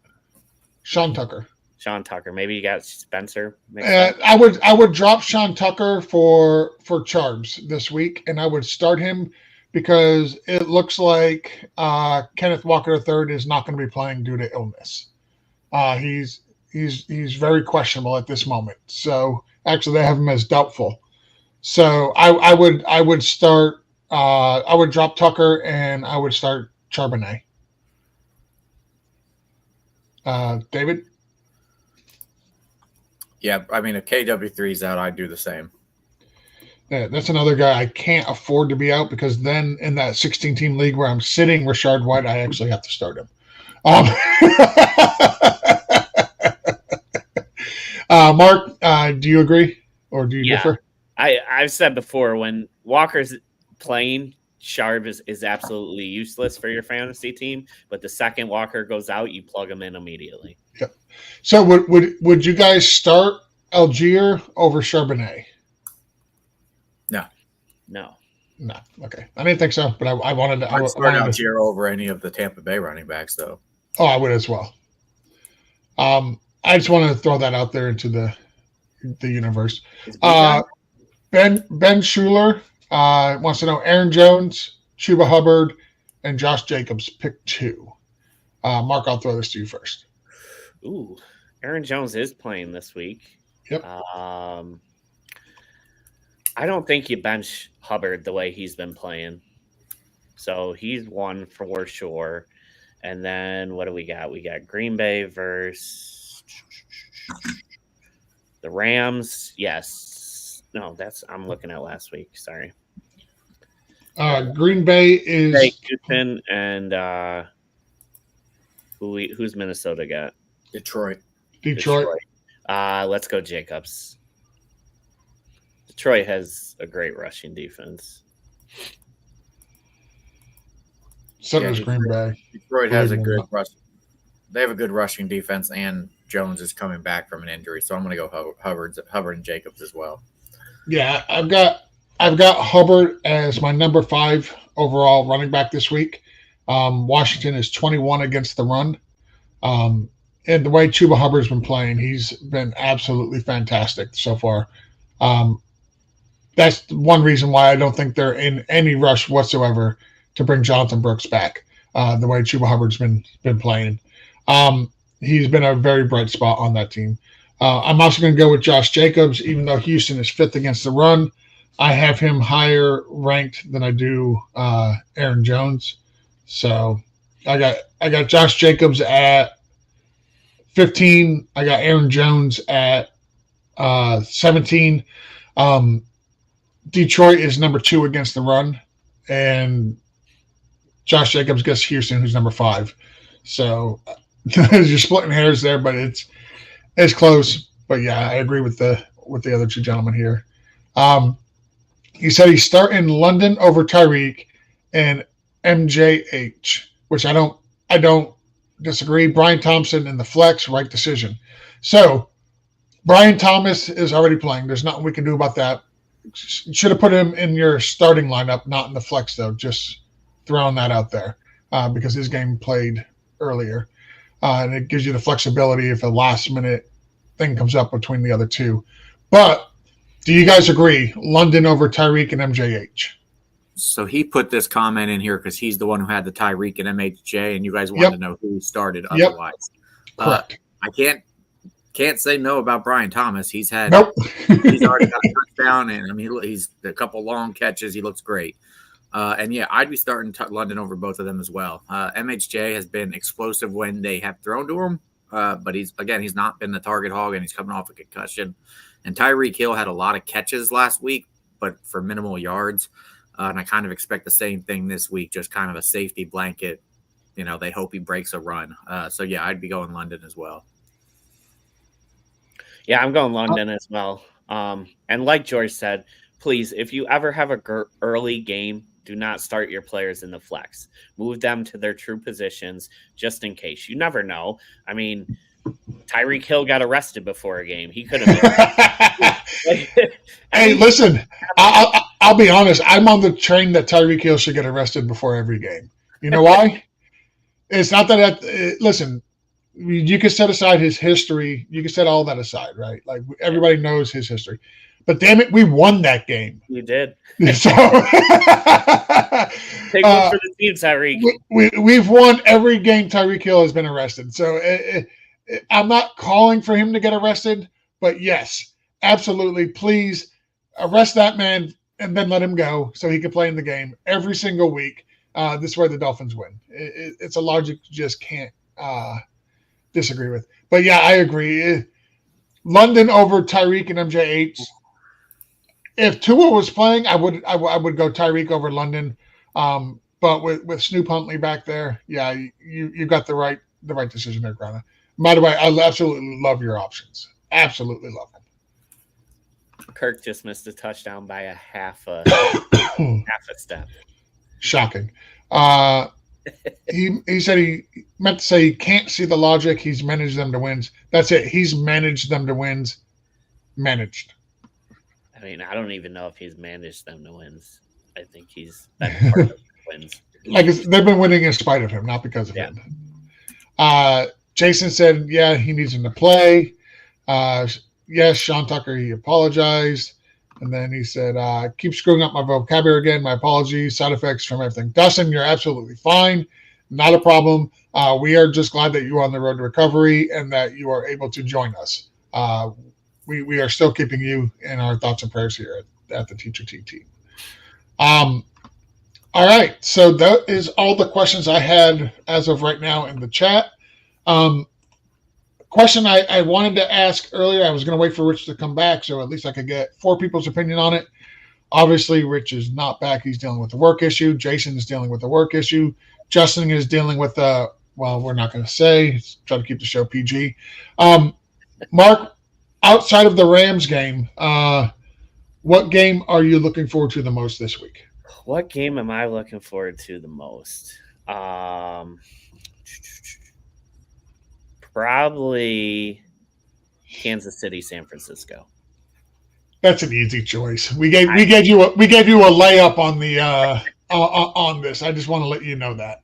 Sean Tucker. Sean Tucker. Maybe you got Spencer. I would drop Sean Tucker for Charbs this week, and I would start him because it looks like Kenneth Walker III is not going to be playing due to illness. He's very questionable at this moment. So actually, they have him as doubtful. So I would start. I would drop Tucker and I would start Charbonnet. David. Yeah, I mean, if KW3's out, I'd do the same. Yeah, that's another guy I can't afford to be out because then in that 16-team league where I'm sitting Rashard White, I actually have to start him. Mark, do you agree or do you differ? I've said before, when Walker's playing, Sharp is absolutely useless for your fantasy team, but the second Walker goes out, you plug him in immediately. Yep. So would you guys start Algier over Charbonnet? No. Okay. I didn't think so, but I wanted to. I'd start Algier over any of the Tampa Bay running backs, though. Oh, I would as well. I just wanted to throw that out there into the universe. Ben Schuler wants to know Aaron Jones, Chuba Hubbard, and Josh Jacobs. Pick 2. Mark, I'll throw this to you first. Ooh, Aaron Jones is playing this week. Yep. I don't think you bench Hubbard the way he's been playing. So he's one for sure. And then what do we got? We got Green Bay versus the Rams. Yes. No, I'm looking at last week. Sorry. Green Bay is Houston and who's Minnesota got? Detroit. Let's go Jacobs. Detroit has a great rushing defense. So does Green Bay. Detroit has a good rush. They have a good rushing defense, and Jones is coming back from an injury, so I'm going to go Hubbard and Jacobs as well. Yeah, I've got Hubbard as my number 5 overall running back this week. Washington is 21 against the run. And the way Chuba Hubbard's been playing, he's been absolutely fantastic so far. That's one reason why I don't think they're in any rush whatsoever to bring Jonathan Brooks back. The way Chuba Hubbard's been playing, he's been a very bright spot on that team. I'm also going to go with Josh Jacobs, even though Houston is 5th against the run. I have him higher ranked than I do Aaron Jones. So I got Josh Jacobs at 15. I got Aaron Jones at 17. Detroit is number 2 against the run, and Josh Jacobs gets Houston, who's number 5. So you're splitting hairs there, but it's close. But yeah, I agree with the other 2 gentlemen here. He said he's starting London over Tyreek and MJH, which I don't disagree. Brian Thompson in the flex, right decision. So Brian Thomas is already playing. There's nothing we can do about that. Should have put him in your starting lineup, not in the flex, though. Just throwing that out there because his game played earlier. And it gives you the flexibility if a last-minute thing comes up between the other 2. But do you guys agree? London over Tyreek and MJH? So he put this comment in here because he's the one who had the Tyreek and MHJ, and you guys wanted to know who started otherwise. Correct. I can't say no about Brian Thomas. He's had he's already got a touchdown, and I mean he's a couple long catches. He looks great. And yeah, I'd be starting London over both of them as well. MHJ has been explosive when they have thrown to him, but he's not been the target hog, and he's coming off a concussion. And Tyreek Hill had a lot of catches last week, but for minimal yards. And I kind of expect the same thing this week, just kind of a safety blanket. You know, they hope he breaks a run. So yeah, I'd be going London as well. Yeah, I'm going London as well. And like George said, please, if you ever have a early game, do not start your players in the flex. Move them to their true positions just in case. You never know. I mean, Tyreek Hill got arrested before a game. He could have. Hey, listen, I'll be honest. I'm on the train that Tyreek Hill should get arrested before every game. You know why? It's not that. Listen, you can set aside his history. You can set all that aside, right? Like everybody knows his history. But damn it, we won that game. You did. So take one for the team, Tyreek. We've won every game Tyreek Hill has been arrested. So I'm not calling for him to get arrested, but yes, absolutely. Please arrest that man and then let him go so he can play in the game every single week. This is where the Dolphins win. It's a logic you just can't disagree with. But yeah, I agree. London over Tyreek and MJH. If Tua was playing, I would go Tyreek over London. But with Snoop Huntley back there, yeah, you got the right decision there, Grana. By the way, I absolutely love your options. Absolutely love them. Kirk just missed a touchdown by a half a step. Shocking. He said he meant to say he can't see the logic. He's managed them to wins. That's it. He's managed them to wins. Managed. I mean, I don't even know if he's managed them to wins. I think he's been part of the wins. Like they've been winning in spite of him, not because of him. Jason said, yeah, he needs him to play. Yes, Sean Tucker, he apologized. And then he said, keep screwing up my vocabulary again. My apologies, side effects from everything. Dustin, you're absolutely fine. Not a problem. We are just glad that you're on the road to recovery and that you are able to join us. We are still keeping you in our thoughts and prayers here at the Teacher T team. All right. So that is all the questions I had as of right now in the chat. Question I wanted to ask earlier, I was going to wait for Rich to come back so at least I could get 4 people's opinion on it. Obviously, Rich is not back. He's dealing with a work issue. Jason is dealing with a work issue. Justin is dealing with well, we're not going to say. Try to keep the show PG. Mark, outside of the Rams game, what game are you looking forward to the most this week? What game am I looking forward to the most? Probably Kansas City, San Francisco. That's an easy choice. We gave you a layup on the on this. I just want to let you know that.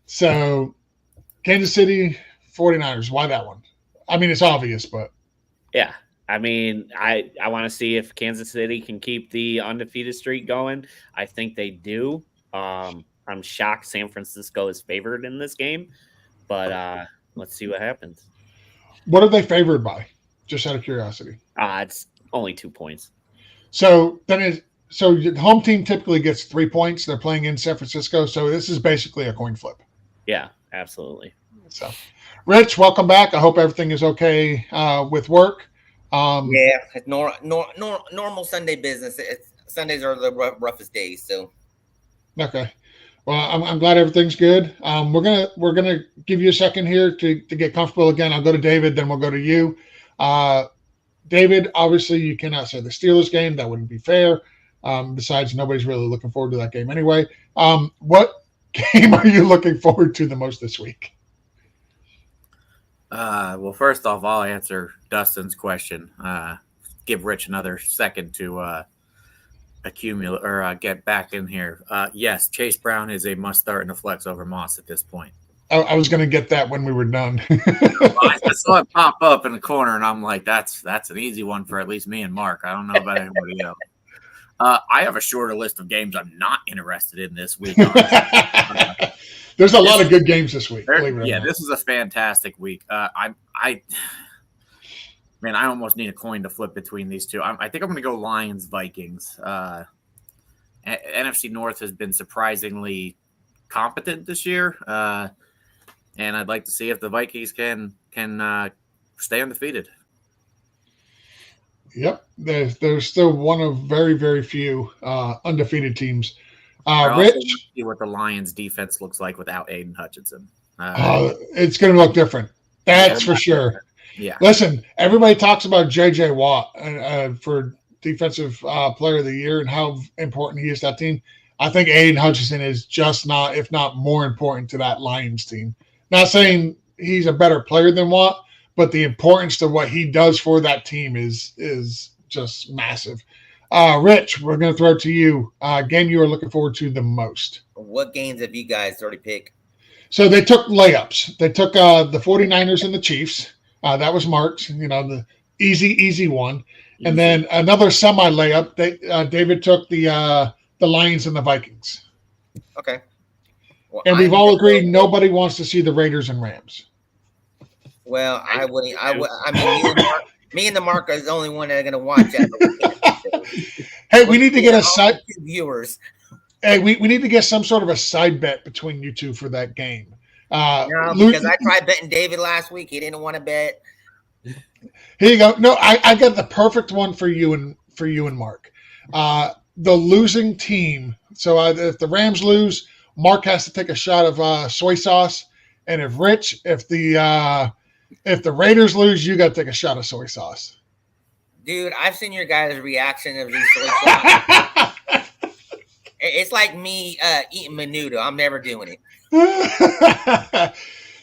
So Kansas City 49ers. Why that one? I mean, it's obvious, but yeah. I mean, I want to see if Kansas City can keep the undefeated streak going. I think they do. I'm shocked San Francisco is favored in this game, but let's see what happens. What are they favored by? Just out of curiosity. It's only 2 points. So the home team typically gets 3 points. They're playing in San Francisco, so this is basically a coin flip. Yeah, absolutely. So, Rich, welcome back. I hope everything is okay with work. Yeah, it's normal Sunday business. Sundays are the roughest days. So, okay. Well, I'm glad everything's good. We're gonna give you a second here to get comfortable again. I'll go to David, then we'll go to you. David, obviously you cannot say the Steelers game. That wouldn't be fair. Besides, nobody's really looking forward to that game anyway. What game are you looking forward to the most this week? Well, first off, I'll answer Dustin's question. Give Rich another second to accumulate or get back in here. Yes, Chase Brown is a must start in the flex over Moss at this point. I was going to get that when we were done. Well, I saw it pop up in the corner, and I'm like, that's an easy one for at least me and Mark. I don't know about anybody else. I have a shorter list of games I'm not interested in this week. There's a lot of good games this week. Yeah, this is a fantastic week. Man, I almost need a coin to flip between these two. I think I'm going to go Lions-Vikings. NFC North has been surprisingly competent this year, and I'd like to see if the Vikings can stay undefeated. Yep, there's still one of very, very few undefeated teams. Rich, see what the Lions' defense looks like without Aiden Hutchinson. It's going to look different. That's for sure. Yeah. Listen, everybody talks about J.J. Watt for Defensive Player of the Year and how important he is to that team. I think Aiden Hutchinson is just not, if not more important to that Lions team. Not saying he's a better player than Watt, but the importance to what he does for that team is just massive. Rich, we're going to throw it to you. Game you are looking forward to the most. What games have you guys already picked? So they took layups. They took the 49ers and the Chiefs. That was Mark's, the easy one. Easy. And then another semi-layup. David took the Lions and the Vikings. Okay. Well, and we've all agreed nobody wants to see the Raiders and Rams. Well, I wouldn't. I mean, me and the Mark is the only one that are going to watch that. Hey, we need to get a side viewers. Hey, we need to get some sort of a side bet between you two for that game. No, because I tried betting David last week. He didn't want to bet. Here you go. No, I got the perfect one for you and Mark. The losing team. So if the Rams lose, Mark has to take a shot of soy sauce, and if the Raiders lose, you got to take a shot of soy sauce. Dude, I've seen your guys' reaction of these soy sauce. It's like me eating menudo. I'm never doing it.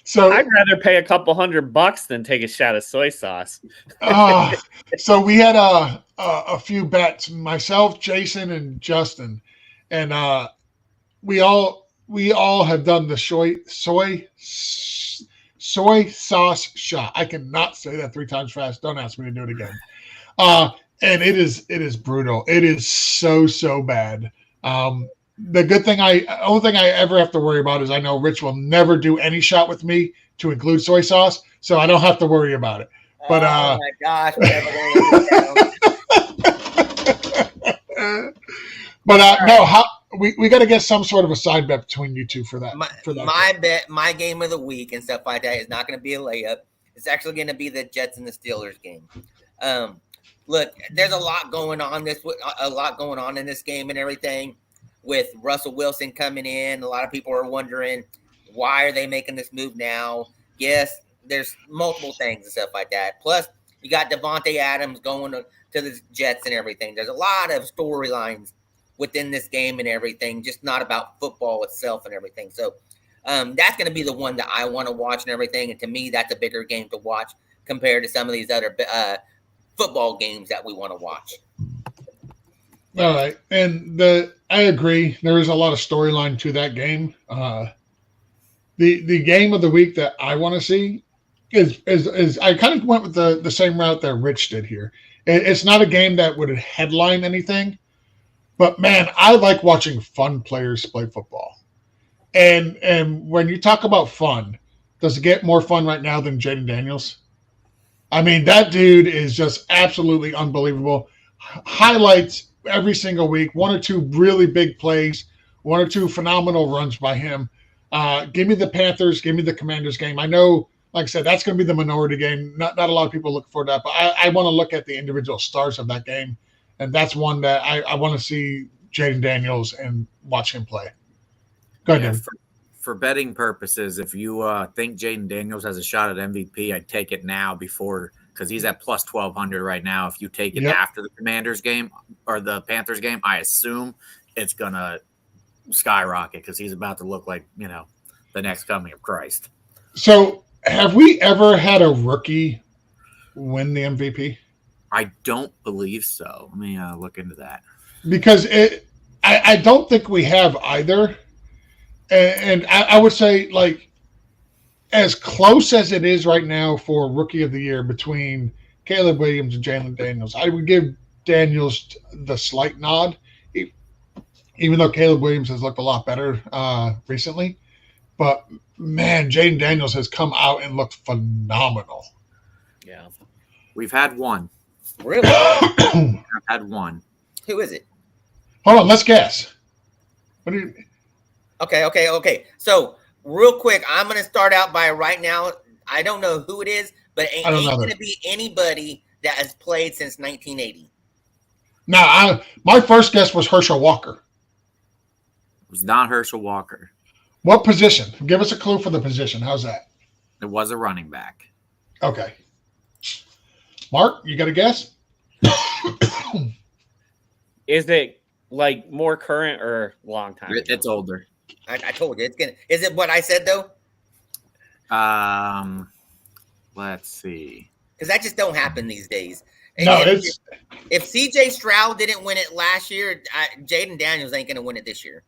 So I'd rather pay a couple $100 than take a shot of soy sauce. So we had a few bets, myself, Jason, and Justin, and we all have done the soy sauce shot. I cannot say that 3 times fast. Don't ask me to do it again. And it is brutal. It is so bad. The good thing only thing I ever have to worry about is I know Rich will never do any shot with me to include soy sauce, so I don't have to worry about it. But oh my gosh, no, we got to get some sort of a side bet between you two for that. My game of the week and stuff like that is not going to be a layup. It's actually going to be the Jets and the Steelers game. Look, there's a lot going on in this game and everything. With Russell Wilson coming in, a lot of people are wondering why are they making this move now? Yes, there's multiple things and stuff like that. Plus, you got Devontae Adams going to the Jets and everything. There's a lot of storylines within this game and everything, just not about football itself and everything. So that's going to be the one that I want to watch and everything. And to me, that's a bigger game to watch compared to some of these other football games that we want to watch. All right, and I agree. There is a lot of storyline to that game. The game of the week that I want to see is I kind of went with the same route that Rich did here. It's not a game that would headline anything, but man, I like watching fun players play football. And when you talk about fun, does it get more fun right now than Jaden Daniels? I mean, that dude is just absolutely unbelievable. Highlights every single week, 1 or 2 really big plays, 1 or 2 phenomenal runs by him. Give me the Panthers, give me the Commanders game. I know, like I said, that's going to be the minority game. Not a lot of people look for that, but I want to look at the individual stars of that game, and that's one that I want to see Jaden Daniels and watch him play. Go ahead, David. For betting purposes, if you think Jaden Daniels has a shot at MVP, I'd take it now because he's at plus 1,200 right now. If you take it after the Commanders game or the Panthers game, I assume it's going to skyrocket because he's about to look like, the next coming of Christ. So have we ever had a rookie win the MVP? I don't believe so. Let me look into that. Because I don't think we have either. And I would say, like, as close as it is right now for Rookie of the Year between Caleb Williams and Jalen Daniels, I would give Daniels the slight nod, even though Caleb Williams has looked a lot better recently. But, man, Jaden Daniels has come out and looked phenomenal. Yeah. We've had one. Really? I've had one. Who is it? Hold on, let's guess. What do you... Okay. So, real quick, I'm going to start out by right now. I don't know who it is, but it ain't going to be anybody that has played since 1980. Now, my first guess was Herschel Walker. It was not Herschel Walker. What position? Give us a clue for the position. How's that? It was a running back. Okay. Mark, you got a guess? Is it like more current or long time ago? It's older. I told you it's gonna. Is it what I said though? Let's see. Because that just don't happen these days. No, if C.J. Stroud didn't win it last year, Jaden Daniels ain't gonna win it this year.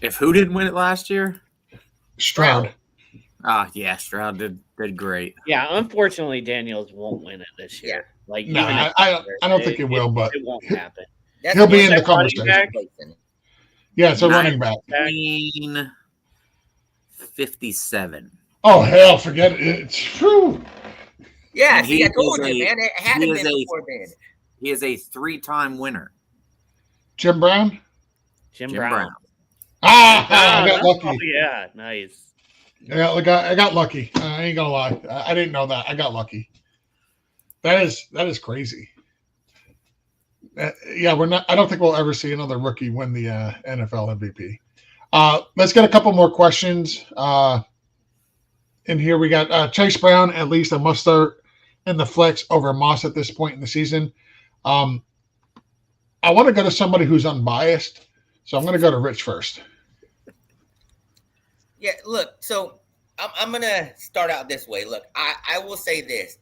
If who didn't win it last year? Stroud. Yeah, Stroud did great. Yeah, unfortunately, Daniels won't win it this year. Yeah. Like, no, I don't think it will, but it won't happen. He'll be in the conversation. Yeah, it's a running back. 57. Oh hell, forget it. It's true. Yeah, see, I told you, man. It hadn't been before then. He is a 3-time winner. Jim Brown. Jim Brown. I got lucky. Oh, yeah, nice. Yeah, I got lucky. I ain't gonna lie. I didn't know that. I got lucky. That is crazy. Yeah, we're not. I don't think we'll ever see another rookie win the NFL MVP. Let's get a couple more questions. In here we got Chase Brown. At least a must start in the flex over Moss at this point in the season. I want to go to somebody who's unbiased, so I'm going to go to Rich first. Yeah, look, so I'm going to start out this way. Look, I will say this.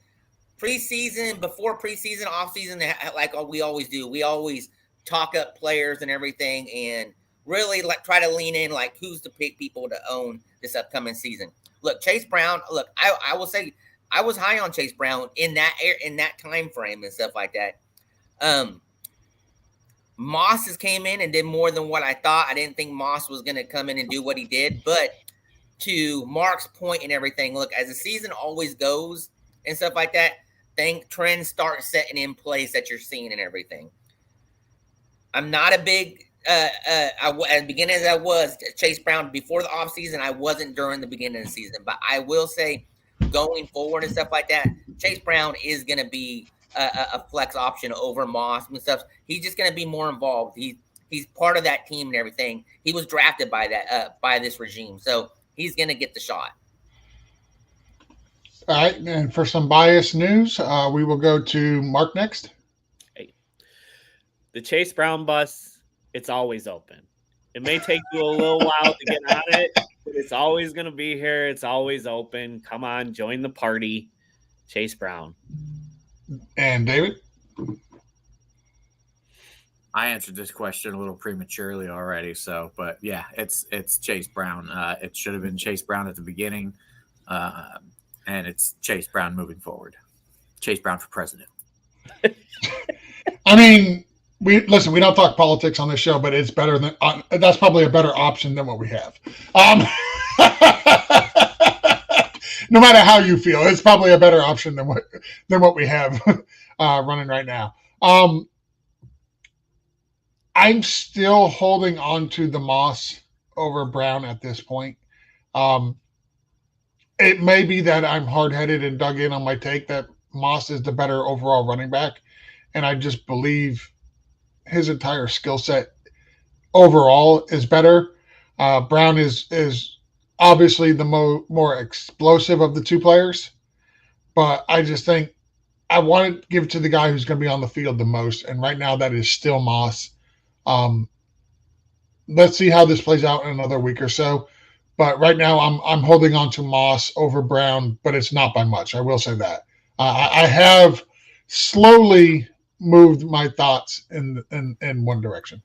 Before preseason, offseason, like we always do, we always talk up players and everything and really try to lean in like who's the pick people to own this upcoming season. Look, Chase Brown, look, I will say I was high on Chase Brown in that time frame and stuff like that. Moss has came in and did more than what I thought. I didn't think Moss was going to come in and do what he did, but to Mark's point and everything, look, as the season always goes and stuff like that, trends start setting in place that you're seeing and everything. I'm not a big as beginning as I was Chase Brown before the offseason. I wasn't during the beginning of the season, but I will say going forward and stuff like that, Chase Brown is going to be a flex option over Moss and stuff. He's just going to be more involved. He's part of that team and everything. He was drafted by this regime, so he's going to get the shot. All right, and for some bias news, we will go to Mark next. Hey, the Chase Brown bus, it's always open. It may take you a little while to get on it, but it's always going to be here. It's always open. Come on, join the party. Chase Brown. And David? I answered this question a little prematurely already, but yeah, it's Chase Brown. It should have been Chase Brown at the beginning, and it's Chase Brown moving forward. Chase Brown for president. I mean, we don't talk politics on this show, but it's better than that's probably a better option than what we have. No matter how you feel, it's probably a better option than what we have running right now. I'm still holding on to the Moss over Brown at this point. It may be that I'm hard-headed and dug in on my take that Moss is the better overall running back, and I just believe his entire skill set overall is better. Brown is obviously the more explosive of the two players, but I just think I want to give it to the guy who's going to be on the field the most, and right now that is still Moss. Let's see how this plays out in another week or so. But right now, I'm holding on to Moss over Brown, but it's not by much. I will say that. I have slowly moved my thoughts in one direction.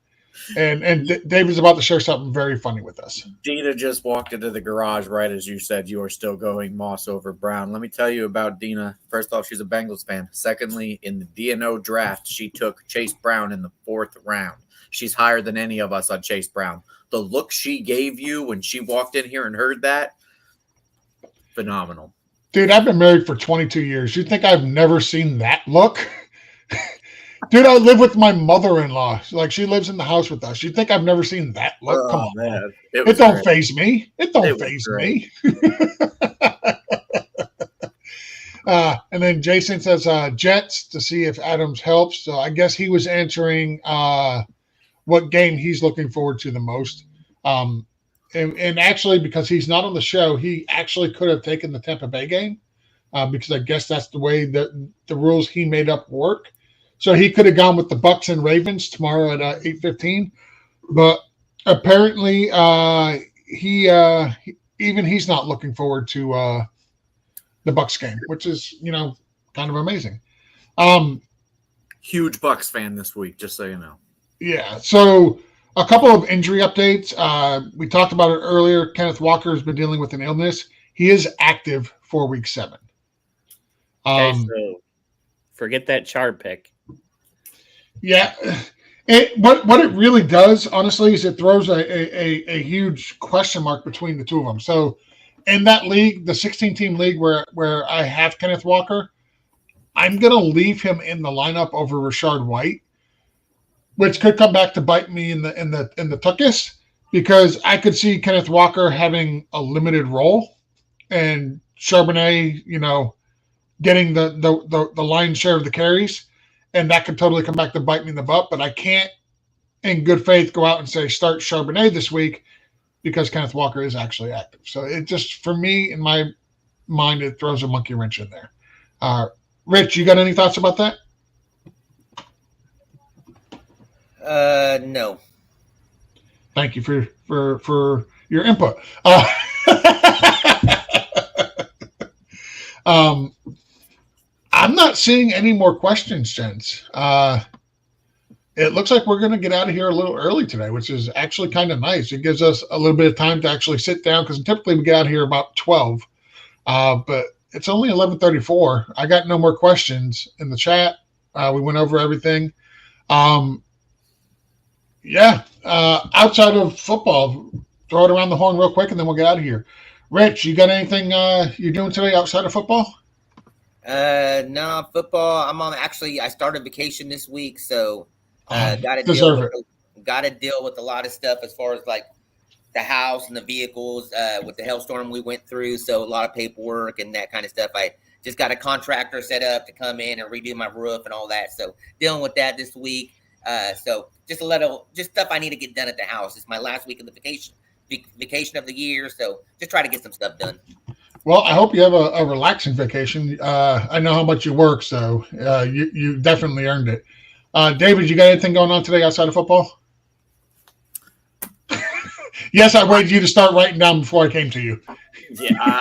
And David's about to share something very funny with us. Dina just walked into the garage right as you said you are still going Moss over Brown. Let me tell you about Dina. First off, she's a Bengals fan. Secondly, in the DNO draft, she took Chase Brown in the 4th round. She's higher than any of us on Chase Brown. The look she gave you when she walked in here and heard that, phenomenal. Dude, I've been married for 22 years. You think I've never seen that look? Dude, I live with my mother-in-law. Like, she lives in the house with us. You think I've never seen that look? Come on, man. It don't faze me. It don't faze me. And then Jason says Jets to see if Adams helps. So I guess he was answering what game he's looking forward to the most. And actually, because he's not on the show, he actually could have taken the Tampa Bay game because I guess that's the way that the rules he made up work. So he could have gone with the Bucks and Ravens tomorrow at 8:15. But apparently he's not looking forward to the Bucks game, which is, kind of amazing. Huge Bucks fan this week, just so you know. Yeah. So a couple of injury updates. We talked about it earlier. Kenneth Walker has been dealing with an illness. He is active for week 7. Okay, so forget that chart pick. Yeah. What it really does, honestly, is it throws a huge question mark between the two of them. So in that league, the 16-team league where I have Kenneth Walker, I'm going to leave him in the lineup over Rashard White, which could come back to bite me in the tuchus, because I could see Kenneth Walker having a limited role and Charbonnet, getting the lion's share of the carries, and that could totally come back to bite me in the butt. But I can't, in good faith, go out and say start Charbonnet this week because Kenneth Walker is actually active. So it just, for me, in my mind, it throws a monkey wrench in there. Rich, you got any thoughts about that? No. Thank you for your input. I'm not seeing any more questions, gents. It looks like we're going to get out of here a little early today, which is actually kind of nice. It gives us a little bit of time to actually sit down because typically we get out of here about 12. But it's only 11:34. I got no more questions in the chat. We went over everything. Outside of football, throw it around the horn real quick and then we'll get out of here. Rich, you got anything you're doing today outside of football? No, football. I started vacation this week, so got to deal with a lot of stuff as far as like the house and the vehicles with the hailstorm we went through. So a lot of paperwork and that kind of stuff. I just got a contractor set up to come in and redo my roof and all that. So dealing with that this week. So just stuff I need to get done at the house. It's my last week of the vacation of the year. So just try to get some stuff done. Well, I hope you have a relaxing vacation. I know how much you work, so you definitely earned it. David, you got anything going on today outside of football? Yes, I waited you to start writing down before I came to you. Yeah,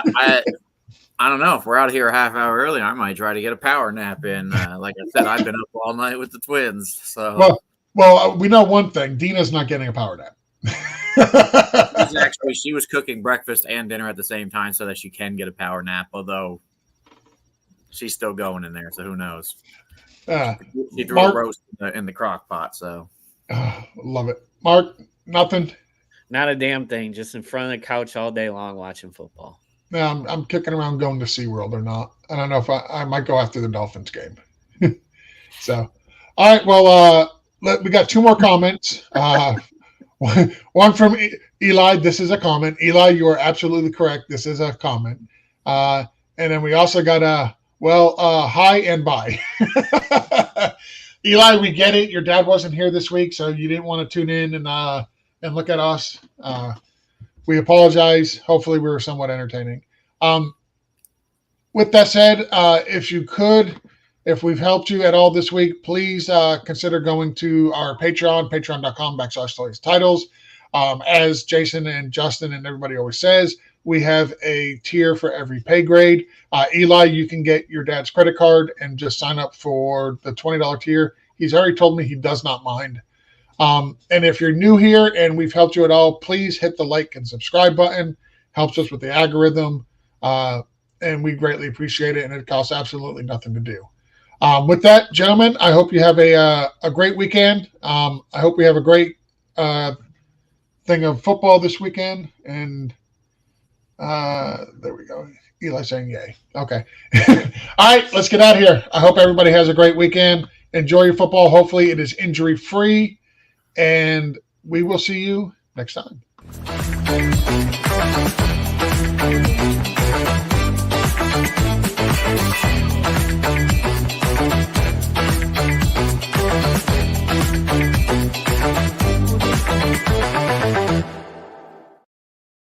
I don't know. If we're out here a half hour early, I might try to get a power nap in. Like I said, I've been up all night with the twins. So well, we know one thing: Dina's not getting a power nap. She was cooking breakfast and dinner at the same time so that she can get a power nap, although she's still going in there, so who knows. She threw a roast in the crock pot, so love it. Mark, nothing? Not a damn thing, just in front of the couch all day long watching football. No, I'm kicking around going to SeaWorld or not. I don't know if I might go after the Dolphins game. So all right, well we got two more comments. One from Eli. This is a comment. Eli, you are absolutely correct. This is a comment. And then we also got hi and bye. Eli, we get it. Your dad wasn't here this week, so you didn't want to tune in and look at us. We apologize. Hopefully we were somewhat entertaining. With that said, if we've helped you at all this week, please consider going to our Patreon, patreon.com/stories-titles. As Jason and Justin and everybody always says, we have a tier for every pay grade. Eli, you can get your dad's credit card and just sign up for the $20 tier. He's already told me he does not mind. And if you're new here and we've helped you at all, please hit the like and subscribe button. Helps us with the algorithm. And we greatly appreciate it. And it costs absolutely nothing to do. With that, gentlemen, I hope you have a great weekend. I hope we have a great thing of football this weekend. And there we go. Eli saying yay. Okay. All right, let's get out of here. I hope everybody has a great weekend. Enjoy your football. Hopefully it is injury-free. And we will see you next time.